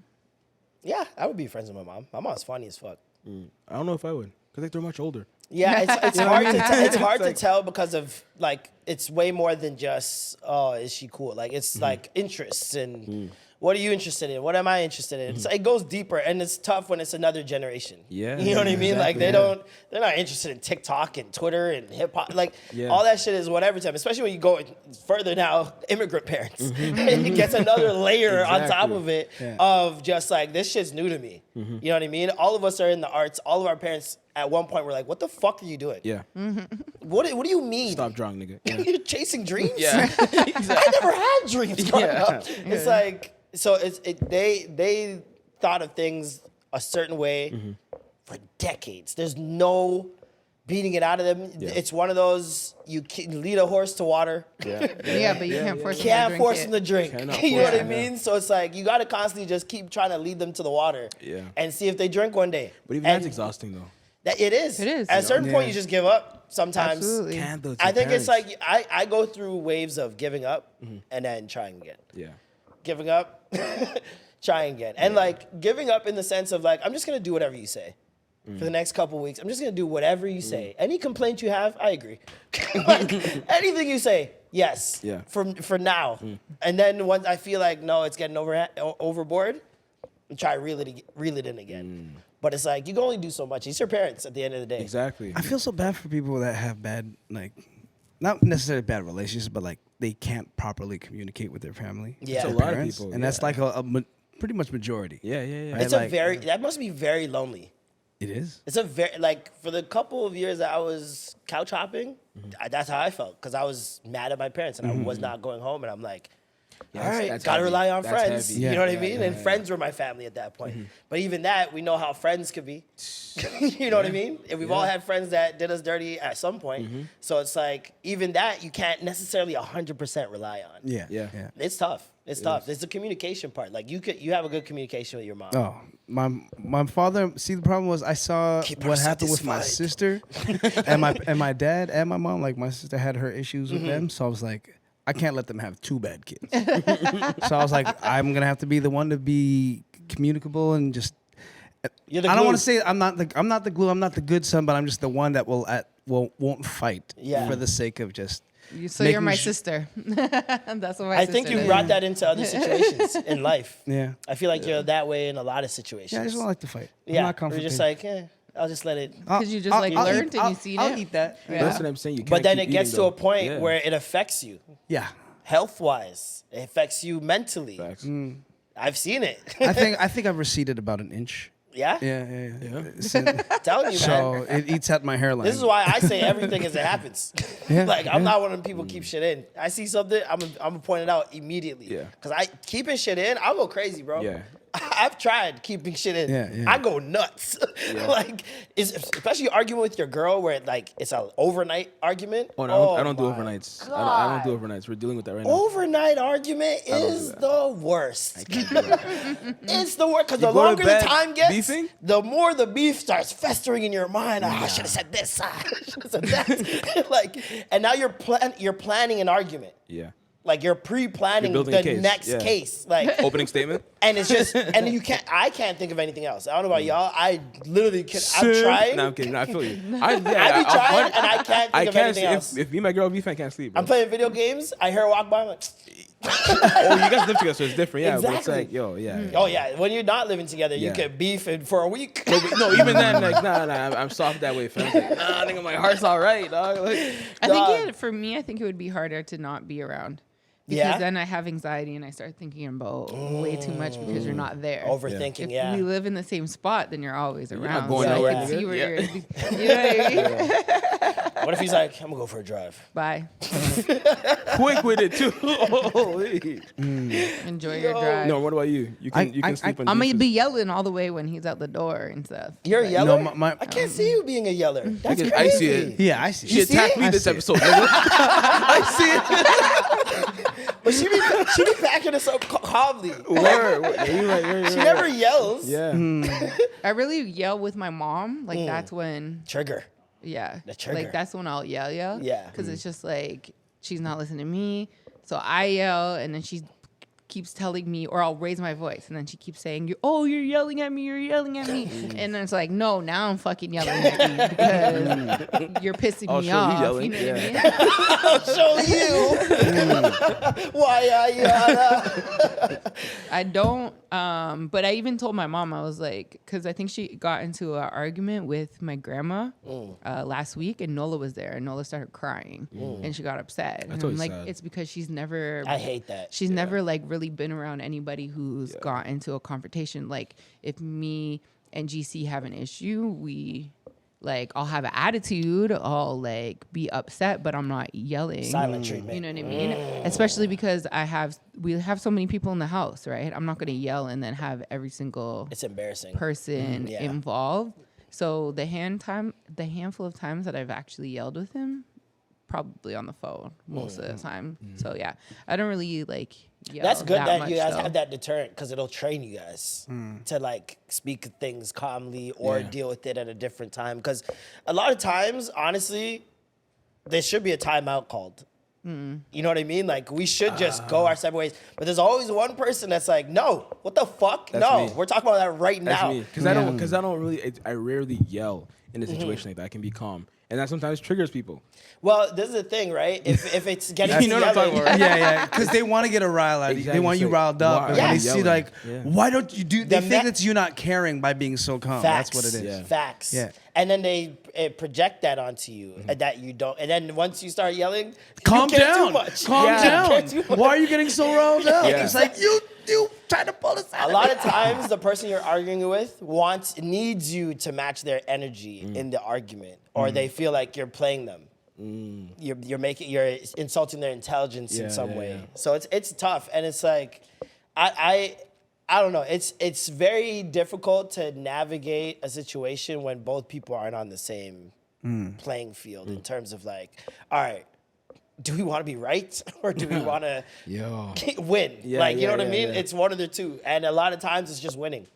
Yeah, I would be friends with my mom. My mom's funny as fuck. I don't know if I would, because like they're much older. Yeah, it's hard it's hard to like- tell, because of like it's way more than just, oh, is she cool? Like it's like interests and what are you interested in? What am I interested in? So it goes deeper, and it's tough when it's another generation. Yeah, You know what I mean? Like exactly, they're not interested in TikTok and Twitter and hip hop. Like Yeah. all that shit is whatever to them, especially when you go further now, immigrant parents. It gets another layer on top Exactly. of it of just like, this shit's new to me. You know what I mean? All of us are in the arts. All of our parents at one point were like, what the fuck are you doing? Yeah. What do you mean? Stop drawing, nigga. Yeah. You're chasing dreams? Yeah. I never had dreams growing Yeah. up. It's like, so they thought of things a certain way for decades. There's no beating it out of them. Yeah. It's one of those, you can lead a horse to water. Yeah, but you can't force them to Can't drink force it. them to drink. Cannot You know what force I them, yeah. mean? So it's like, you got to constantly just keep trying to lead them to the water Yeah. and see if they drink one day. But even And that's exhausting though. that it is. It is. At a certain point, Yeah. you just give up sometimes. Absolutely. Can't though, to I your think it's parents. like, I go through waves of giving up and then trying again. Yeah. Giving up, trying again. And like giving up in the sense of like, I'm just going to do whatever you say. For the next couple weeks, I'm just gonna do whatever you say. Any complaint you have, I agree. Like, anything you say, yes. Yeah. For now, and then once I feel like no, it's getting overboard, and try to reel it in again. But it's like, you can only do so much. It's your parents at the end of the day. Exactly. I feel so bad for people that have bad, like, not necessarily bad relationships, but like they can't properly communicate with their family. Yeah. It's a Their lot of parents, people. and that's like pretty much majority. Yeah. Right? It's Like, that must be very lonely. It is. It's a very, like, for the couple of years that I was couch hopping, that's how I felt. Because I was mad at my parents and I was not going home. And I'm like, all right, that's gotta heavy. rely on That's friends. heavy. You Yeah. know what I mean? And friends were my family at that point. But even that, we know how friends could be. You know what I mean? And we've all had friends that did us dirty at some point. So it's like, even that, you can't necessarily 100% rely on. Yeah. It's tough. It's tough. There's the communication part. Like, you have a good communication with your mom. Oh, my father. See, the problem was I saw Keep her what happened with my satisfied. sister and my dad and my mom. Like, my sister had her issues with them, so I was like, I can't let them have two bad kids. So I was like, I'm gonna have to be the one to be communicable and just. You're the I don't glue. want to say I'm not the glue. I'm not the good son, but I'm just the one that won't fight for the sake of just. So you're making my sure- sister. That's what my I sister think you did. brought that into other situations in life. Yeah. I feel like you're that way in a lot of situations. Yeah, I just don't like to fight. I'm Yeah, not you're just confrontational. like, I'll just let it. Because you just like learned and you seen I'll it. eat that. Yeah. That's what I'm saying. You can't But then keep it gets eating, to a though. point Yeah. where it affects you, Yeah. health-wise. It affects you mentally. Facts. I've seen it. I think I've receded about an inch. Yeah? Yeah. Telling you, So man. it eats at my hairline. This is why I say everything as it happens. Yeah, Like, I'm yeah. not one of the people keep shit in. I see something, I'm gonna point it out immediately. Yeah. Because keeping shit in, I'll go crazy, bro. Yeah. I've tried keeping shit in. Yeah. I go nuts. Like, especially arguing with your girl where it's an overnight argument. Oh, no, I don't do my overnights. I don't do overnights. We're dealing with that right now. Overnight argument is the worst. It's the worst because the You go to longer the bed time gets, beefing? the more the beef starts festering in your mind. I should have said this. I should have said that. Like, and now you're planning an argument. Yeah. Like, you're pre-planning You're building a the case, next yeah. case. Like, Opening statement. and it's just, and I can't think of anything else. I don't know about y'all. I literally can. I'm trying. No, I'm kidding. No, I feel you. I be trying, and I can't think of anything sleep. else. If me and my girl beef, I can't sleep. Bro. I'm playing video games. I hear her walk by. I'm like, Oh, you guys live together, so it's different. Yeah, but it's Exactly. like, yo, yeah. oh yeah. When you're not living together, you Yeah. could beef for a week. No, even then, like, nah, I'm soft that way, fam. Like, nah, nigga, my heart's all right, dog. Like, I Dog. think for me, I think it would be harder to not be around. Because Yeah? then I have anxiety and I start thinking about way too much because you're not there. Overthinking, If yeah. we live in the same spot, then you're always around. not going so nowhere, I can nigga. see where Yeah. you're. You know what I mean? What if he's like, I'm gonna go for a drive? Bye. quick with it too. Holy. Enjoy your drive. No, what about you? You can sleep on I'm gonna beaches. be yelling all the way when he's out the door and stuff. You're a yeller? No, I can't see you being a yeller. That's Nigga, crazy. I see it. Yeah, I see. She attacked me I this see it. episode, nigga. I see it. But she be packing us up calmly. Word. Yeah, you right, you're She right. never yells. Yeah. I really yell with my mom. Like that's when, Trigger. yeah, The trigger. like that's when I'll yell. Yeah. Because it's just like she's not listening to me, so I yell, and then she keeps telling me, or I'll raise my voice, and then she keeps saying, you're yelling at me, you're yelling at me. And then it's like, no, now I'm fucking yelling at you because you're pissing I'll me show you off. yelling, You know yeah. what I mean? I'll show you. Why are you? I don't, but I even told my mom, I was like, because I think she got into an argument with my grandma last week, and Nola was there, and Nola started crying, and she got upset. And I'm always like, sad. it's because she's never. I hate that. She's never like really been around anybody who's got into a confrontation. Like if me and GC have an issue, I'll have an attitude, I'll like be upset, but I'm not yelling. Silent treatment. You know what I mean? Especially because we have so many people in the house, right? I'm not gonna yell and then have every single It's embarrassing. person Yeah. involved. So the handful of times that I've actually yelled with him, probably on the phone most of the time. So yeah, I don't really like yell. That's good that much, you guys though. have that deterrent because it'll train you guys to like speak things calmly or deal with it at a different time. Because a lot of times, honestly, there should be a timeout called. You know what I mean? Like we should just go our separate ways. But there's always one person that's like, no, what the fuck? That's No, me. we're talking about that right That's now. me. Because I rarely yell in a situation like that. I can be calm. and that sometimes triggers people. Well, this is the thing, right? If it's getting You know what I'm talking about, right? Yeah, because they want to get a rile out of you. Exactly. They want you It's like, riled up. why And are when they you see yelling? like, Yeah. why don't you do? They The think ma- it's you not caring by being so calm. Facts. That's what it is. Yeah. Facts. Yeah. And then they project that onto you that you don't. And then once you start yelling, Calm you care down. Too much. Calm You care down. too much. Why are you getting so riled up? Yeah. It's like you trying to pull us out. A lot of times, the person you're arguing with needs you to match their energy in the argument, or they feel like you're playing them. You're insulting their intelligence in some way. Yeah. So it's tough, and it's like I don't know. It's very difficult to navigate a situation when both people aren't on the same playing field in terms of like, all right, do we want to be right or do we want to win? Yeah, you know what I yeah, mean? yeah. It's one of the two, and a lot of times it's just winning.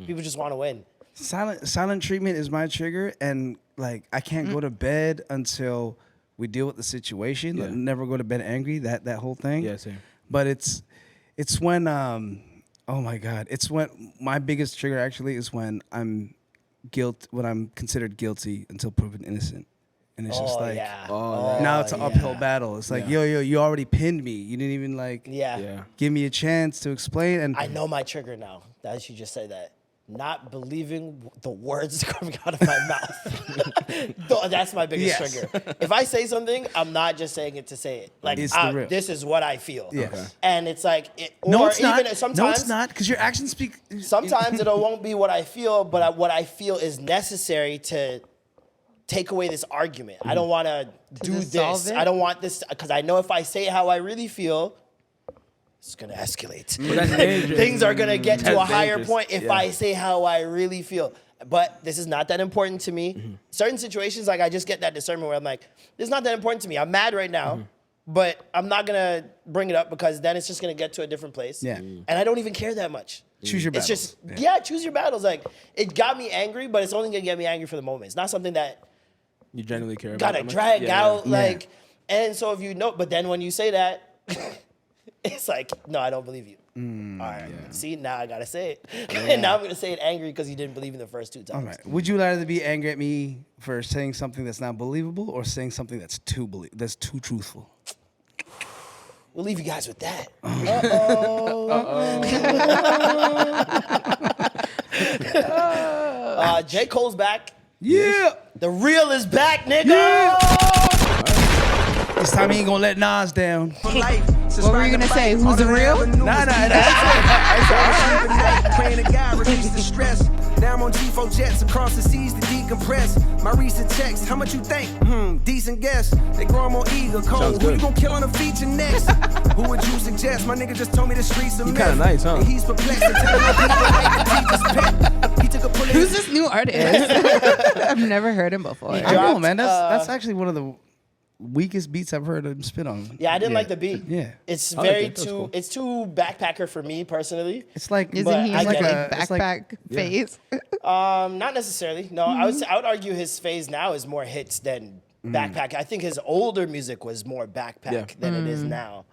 People just want to win. Silent treatment is my trigger, and like I can't go to bed until we deal with the situation. Yeah. Like, never go to bed angry. That whole thing. Yeah, same. But it's when oh my god, it's when my biggest trigger actually is when I'm considered guilty until proven innocent, and it's just like now it's an uphill battle. It's like yo, you already pinned me. You didn't even like give me a chance to explain. And I know my trigger now. That you just say that. Not believing the words coming out of my mouth. That's my biggest trigger. If I say something, I'm not just saying it to say it. Like, this is what I feel. Yes. Okay. And it's like, no, it's not. Sometimes, No, it's not, because your actions speak. Sometimes it won't be what I feel, but what I feel is necessary to take away this argument. I don't want to do this. I don't want this, because I know if I say how I really feel, it's gonna escalate. Things are gonna get to a higher point if I say how I really feel. But this is not that important to me. Certain situations, like I just get that discernment where I'm like, this is not that important to me. I'm mad right now, but I'm not gonna bring it up because then it's just gonna get to a different place. Yeah. And I don't even care that much. Choose your battles. It's just, choose your battles. Like, it got me angry, but it's only gonna get me angry for the moment. It's not something that you genuinely care about. gotta drag out, like, and so if you know, but then when you say that, it's like, no, I don't believe you. All right. See, now I gotta say it. And now I'm gonna say it angry because you didn't believe me the first 2 times. All right. Would you rather be angry at me for saying something that's not believable or saying something that's too truthful? We'll leave you guys with that. J. Cole's back. Yeah. The real is back, nigga. This time he ain't gonna let Nas down. What were you gonna say? Who's the real? Nah, Praying to God, release the stress. Now I'm on G4 jets across the seas to decompress. My recent checks, how much you think? Decent guess. They grow more eager, cold. Who you gonna kill on a feature next? Who would you suggest? My nigga just told me the streets are You kinda nice, huh? And he's perplexed and telling people like the teacher's pet. He took a bullet. Who's this new artist? I've never heard him before. I know, man. That's actually one of the weakest beats I've heard him spit on. Yeah, I didn't like the beat. Yeah. It's I like very it. That's too cool. it's too backpacker for me personally. It's like Isn't he I in like get a it. It's like- backpack phase? Not necessarily. No, I would argue his phase now is more hits than backpack. I think his older music was more backpack than it is now.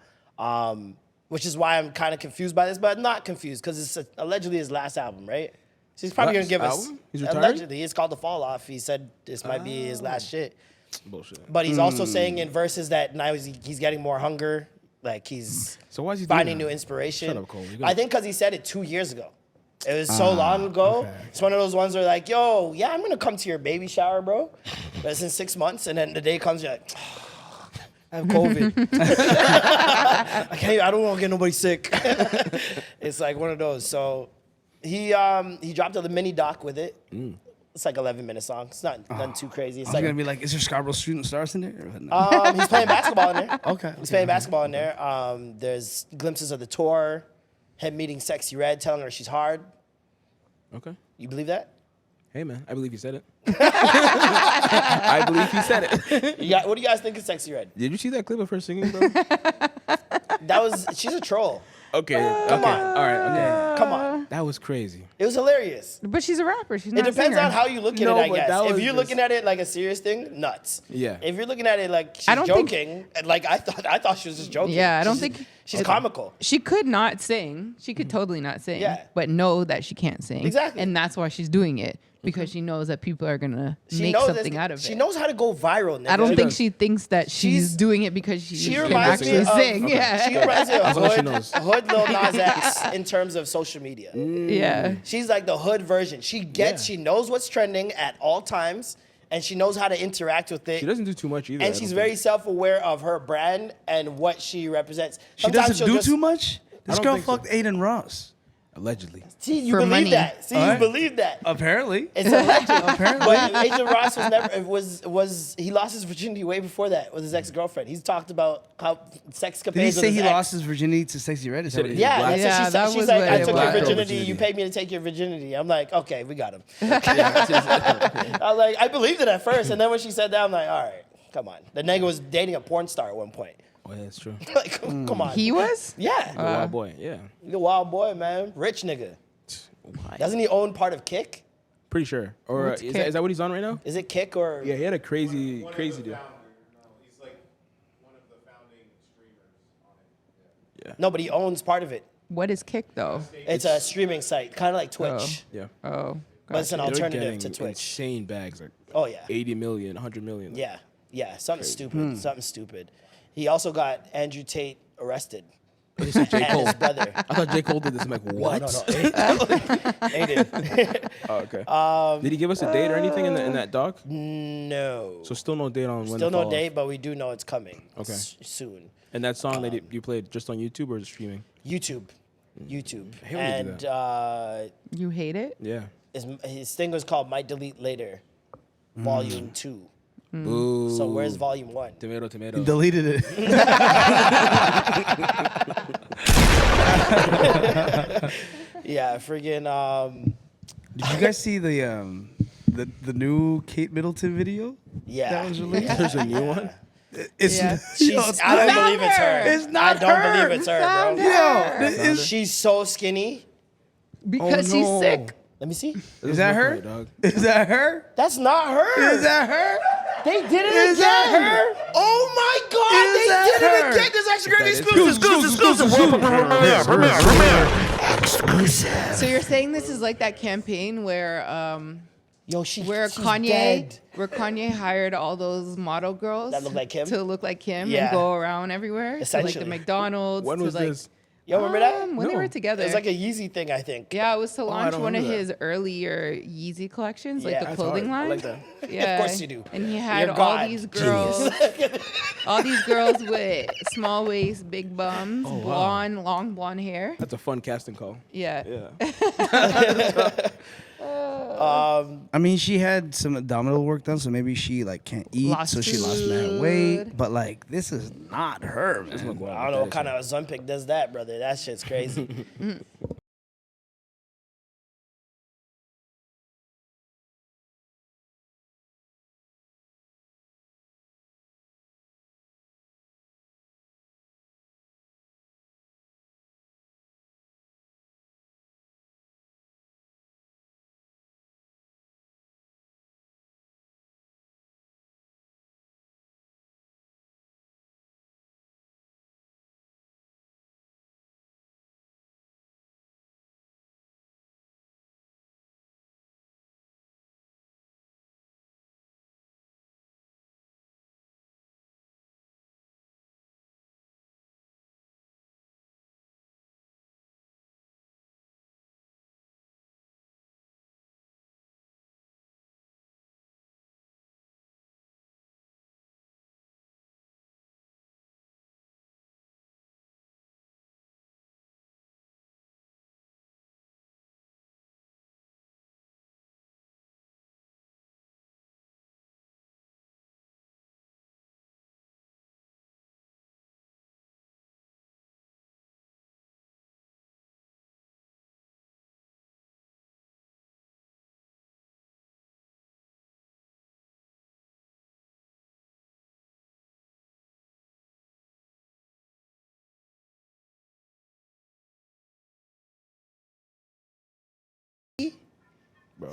Which is why I'm kind of confused by this, but not confused because it's allegedly his last album, right? So he's probably gonna give us album? He's retiring? allegedly. It's called The Fall Off. He said this might be his last shit. Bullshit. But he's also saying in verses that now he's getting more hunger, like he's So why is he doing finding that? new inspiration. Shut up, Cole. You I think because he said it 2 years ago. It was so long ago. okay. It's one of those ones where like, yo, yeah, I'm gonna come to your baby shower, bro. But it's in 6 months, and then the day comes, you're like, I have COVID. I don't want to get nobody sick. It's like one of those. So he dropped a mini doc with it. It's like 11-minute song. It's not nothing too crazy. It's I'm like gonna be like, is there Scarborough Shooting Stars in there? Or no? he's playing basketball in there. Okay. He's playing basketball in there. There's glimpses of the tour, him meeting Sexy Red, telling her she's hard. Okay. You believe that? Hey, man. I believe he said it. I believe he said it. What do you guys think of Sexy Red? Did you see that clip of her singing, bro? She's a troll. Okay. Come on. All right. Okay. Come on. That was crazy. It was hilarious. But she's a rapper. She's It not a depends singer. on how you look at No, it, I but guess. that If was you're just- looking at it like a serious thing, nuts. Yeah. If you're looking at it like she's I don't think- joking, like I thought she was just joking. Yeah, I don't think she's comical. She could not sing. She could totally not sing. Yeah. But know that she can't sing. Exactly. And that's why she's doing it. because she knows that people are gonna She make knows something this- out of it. She knows how to go viral. Nigga. I don't think does. she thinks that she's doing it because she She can reminds me actually of. sing. She Yeah. reminds me of As long as she hood, knows. hood Lil Nas X in terms of social media. Yeah. She's like the hood version. She gets. She knows what's trending at all times, and she knows how to interact with it. She doesn't do too much either. And I she's don't very think. self-aware of her brand and what she represents. She Sometimes doesn't she'll do just- too much. This don't girl think so. fucked Aiden Ross. Allegedly. See, you For believe money. that. See, you Alright. believe that. Apparently. It's a legend. Apparently. But Agent Ross was never was he lost his virginity way before that with his ex-girlfriend. He's talked about how sex Did he with say his he ex. lost his virginity to Sexy Red? Is that what he Yeah. Yeah, Black- that's Yeah, what she that said. She's was like, what I it took was. your Black girl virginity. You virginity. paid me to take your virginity. I'm like, okay, we got him. I was like, I believed it at first, and then when she said that, I'm like, all right, come on. The nigga was dating a porn star at one point. Oh, yeah, that's true. Like, come on. He was? Yeah, The wild boy, yeah. the wild boy, man, rich nigga. Doesn't he own part of Kick? Pretty sure. Or What's is Kit? that what he's on right now? Is it Kick or? Yeah, he had a crazy deal. No, but he owns part of it. What is Kick though? It's a streaming site, kind of like Twitch, Yeah. Oh. but it's an They're alternative getting to Twitch. insane bags, like Oh yeah, 80 million, 100 million. yeah, yeah. Something stupid. Something stupid. He also got Andrew Tate arrested. J. And Cole. his brother. I thought J. Cole did this. I'm like, what? No. Aiden. Oh, okay. Did he give us a date or anything in that doc? No. So still no date on when Still it no falls. date, but we do know it's coming. Okay. Soon. And that song that you played just on YouTube or is it streaming? YouTube. I hate when you do And You hate it? Yeah. his thing was called Might Delete Later, Volume 2. Boo. So where's Volume 1? Tomato? He deleted it. Yeah, friggin' Did you guys see the new Kate Middleton video yeah. that was released? There's a new one? It's, Yeah. yo, it's I not- don't believe it's her. It's not I don't her. believe it's her, Found bro. her. Yo, this is, She's so skinny. Because Oh, he's no. sick. Let me see. is that her? Right, dog. Is that her? That's not her. Is that her? They did it Is that again. her? Oh my God! Is that They did her? it again. There's actually gonna be exclusive. So you're saying this is like that campaign where Yo, she's Kanye, dead. Where Kanye hired all those model girls That look like Kim? to look like Kim Yeah. and go around everywhere to like Essentially. the McDonald's. When to was like, this? Yo, remember that? When they were together. It was like a Yeezy thing, I think. Yeah, it was to launch don't one of remember his earlier Yeezy collections, like Yeah, the that's clothing hard. I line. like that. Yeah, Of course you do. And he had You're all God. these girls, all these girls with small waist, big bums, blonde, long blonde hair. That's a fun casting call. Yeah. Yeah. I mean, she had some abdominal work done, so maybe she like can't eat, Lost so she lost mad weight. food. But like, this is not her, man. I don't know what kind of Ozempic does that, brother. That shit's crazy.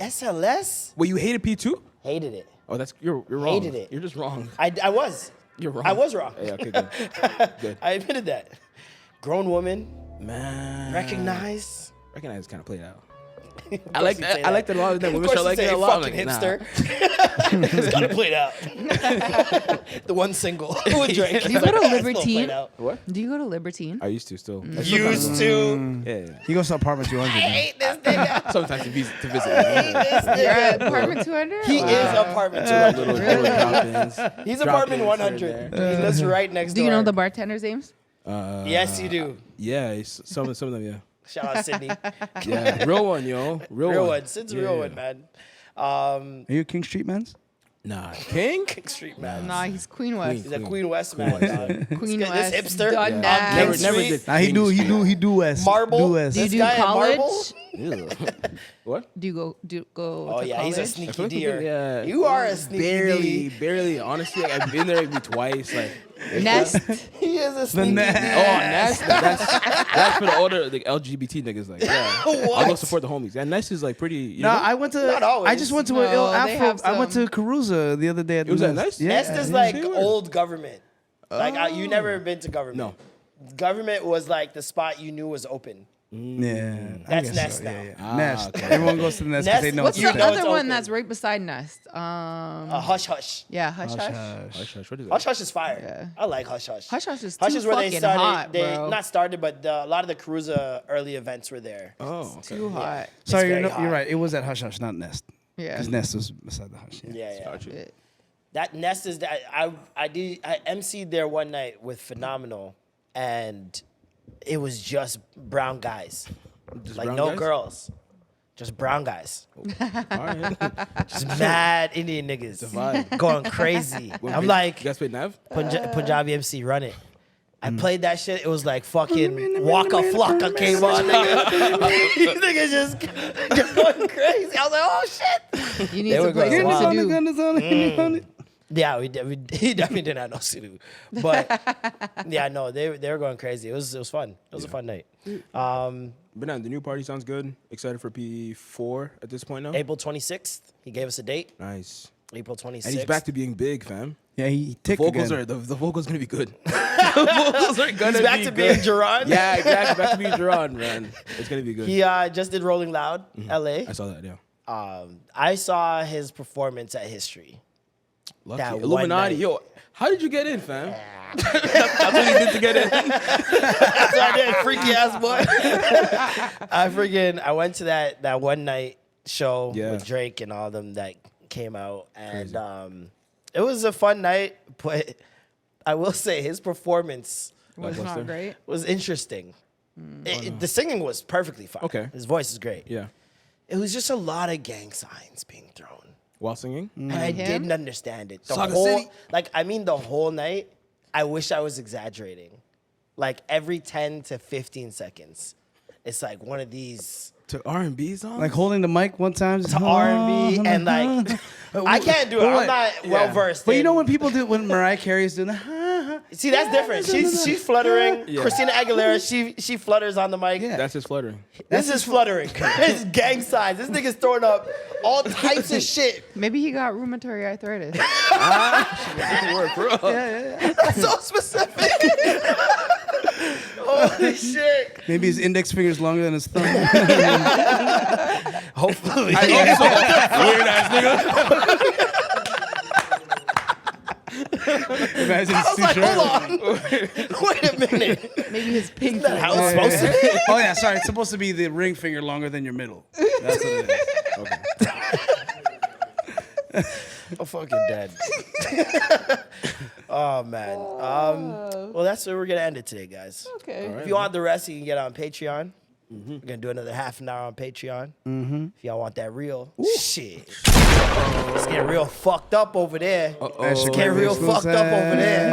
SLS? Wait, you hated P2? Hated it. Oh, you're wrong. Hated it. You're just wrong. I was. You're wrong. I was wrong. Yeah, okay, good. Good. I admitted that. Grown woman, Man. recognize. Recognize kind of played out. I like that a lot of them. Women start liking it a lot. Fucking I'm like, hipster. It's gotta play it out. The one single with Drake. Do you go to Still Libertine? played out. What? Do you go to Libertine? I used to still. Used to. Yeah. He goes to apartment 200. I hate this nigga. Sometimes to visit. I hate this You're at nigga. apartment 200? He is apartment 200. Little drop-ins. He's Drop-ins apartment here 100. and He lives right next Do door. you know the bartender's names? Yes, you do. Yeah, some of them, yeah. Shout out Sydney. Yeah, real one, yo. Real one. Sid's a Yeah. real one, man. Are you a King Street man's? Nah, King? King Street man. Nah, he's Queen West. He's a Queen West man. dog. Queen This West. hipster. Dundas. Yeah. Never Street. did. Nah, he do West. Marble. Do West. Do you This do guy at college? Marble? Ew. What? Do you go Oh to yeah, college? he's a I sneaky feel like deer. yeah. You are a sneaky Barely. Honestly, I've been there maybe twice. Like, Nest. He is a sneaky Nest. deer. Nest. That's for the older like LGBT niggas. Like, yeah, I'll go What? support the homies. And Nest is like pretty. You No, know? I went to. Not always. I just went to No, a Ill they Afro. have I went to some. Caruza the other day. At the It was that Nest. nice? Yeah. Nest is like Say word. old government. Like you never been to government. No. Government was like the spot you knew was open. Yeah, I That's guess Nest so. now. Yeah, yeah. Ah, Nest. okay. Everyone goes to the Nest because Nest- they know. What's it's You the know other it's one open. that's right beside Nest? Hush Hush. Yeah, Hush Hush. Hush, hush. What is that? Hush Hush is fire. Yeah. I like Hush Hush. Hush Hush is Hush too is where they fucking started. hot, they bro. not started, but a lot of the Caruza early events were there. Oh, okay. Too hot. Sorry, very you're hot. right. It was at Hush Hush, not Nest. Yeah. Because Nest was beside the Hush. Yeah. Yeah, yeah. Gotcha. That Nest is that I emceed there one night with Phenomenal, and it was just brown guys, Just like brown no guys? girls, just brown guys, All right. just mad Indian niggas vibe. going crazy. What I'm page- like you guys played Nav? Punjabi MC, run it. I played that shit. It was like fucking Waka Flocka came on. Nigga. These niggas just going crazy. I was like, oh shit. You need They to were play going some wild. to do. Yeah, he definitely didn't have no suit. But yeah, no, they were going crazy. It was fun. It was a fun night. But now the new party sounds good. Excited for P4 at this point now. April 26th, he gave us a date. Nice. April 26th. And he's back to being big, fam. Yeah, he ticked Vocals again. are the vocals gonna be good. The vocals are gonna He's back be to good. being Jerron. Yeah, exactly. Back to being Jerron, man. It's gonna be good. He just did Rolling Loud, LA. I saw that. Yeah. I saw his performance at History. Lucky. That one Illuminati. night. Yo, how did you get in, fam? That's what he did to get in. That's what I did, freaky ass boy. I went to that one night show with Drake and all them that came out, and it was a fun night. But I will say his performance Was not great. was interesting. The singing was perfectly fine. Okay. His voice is great. Yeah. It was just a lot of gang signs being thrown. While singing. And I didn't understand it. The Saga whole, City. the whole night, I wish I was exaggerating. Like every 10 to 15 seconds, it's like one of these To R&B songs. Like holding the mic one time. to R&B and like, I can't do it. I'm not well versed. But you know when people do, when Mariah Carey's doing the See, that's different. She's fluttering. Yeah. Christina Aguilera, she flutters on the mic. Yeah. That's his fluttering. This is fluttering. It's gang signs. This nigga's throwing up all types of shit. Maybe he got rheumatoid arthritis. Word, bro. That's so specific. Holy shit. maybe his index finger's longer than his thumb. Hopefully. I also weird ass nigga. Imagine I it's was too like, short. hold on. Wait a minute. Maybe his pink. Is that how it's supposed to be? Oh yeah, sorry. It's supposed to be the ring finger longer than your middle. That's what it is. Okay. I'm fucking dead. Oh, man. Well, that's where we're going to end it today, guys. Okay. If you want the rest, you can get on Patreon. We're going to do another half an hour on Patreon. If y'all want that real shit. Let's get real fucked up over there. Let's get real fucked up over there.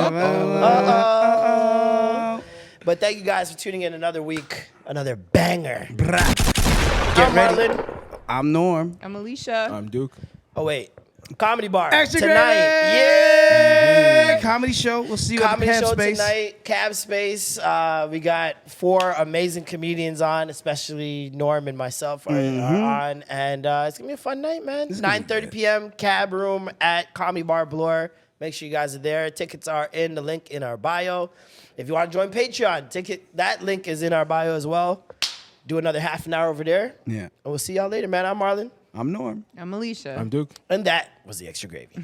But thank you guys for tuning in another week. Another banger. I'm ready. Marlon. I'm Norm. I'm Alicia. I'm Duke. Oh, wait. Comedy Bar Extra tonight. great. Yeah. Comedy show. We'll see you Comedy at the show Cab Space. tonight, Cab Space. We got 4 amazing comedians on, especially Norm and myself are on. And it's going to be a fun night, man. 9:30 p.m. Cab Room at Comedy Bar Bloor. Make sure you guys are there. Tickets are in the link in our bio. If you want to join Patreon, that link is in our bio as well. do another half an hour over there. Yeah. And we'll see y'all later, man. I'm Marlon. I'm Norm. I'm Alicia. I'm Duke. And that was the extra gravy.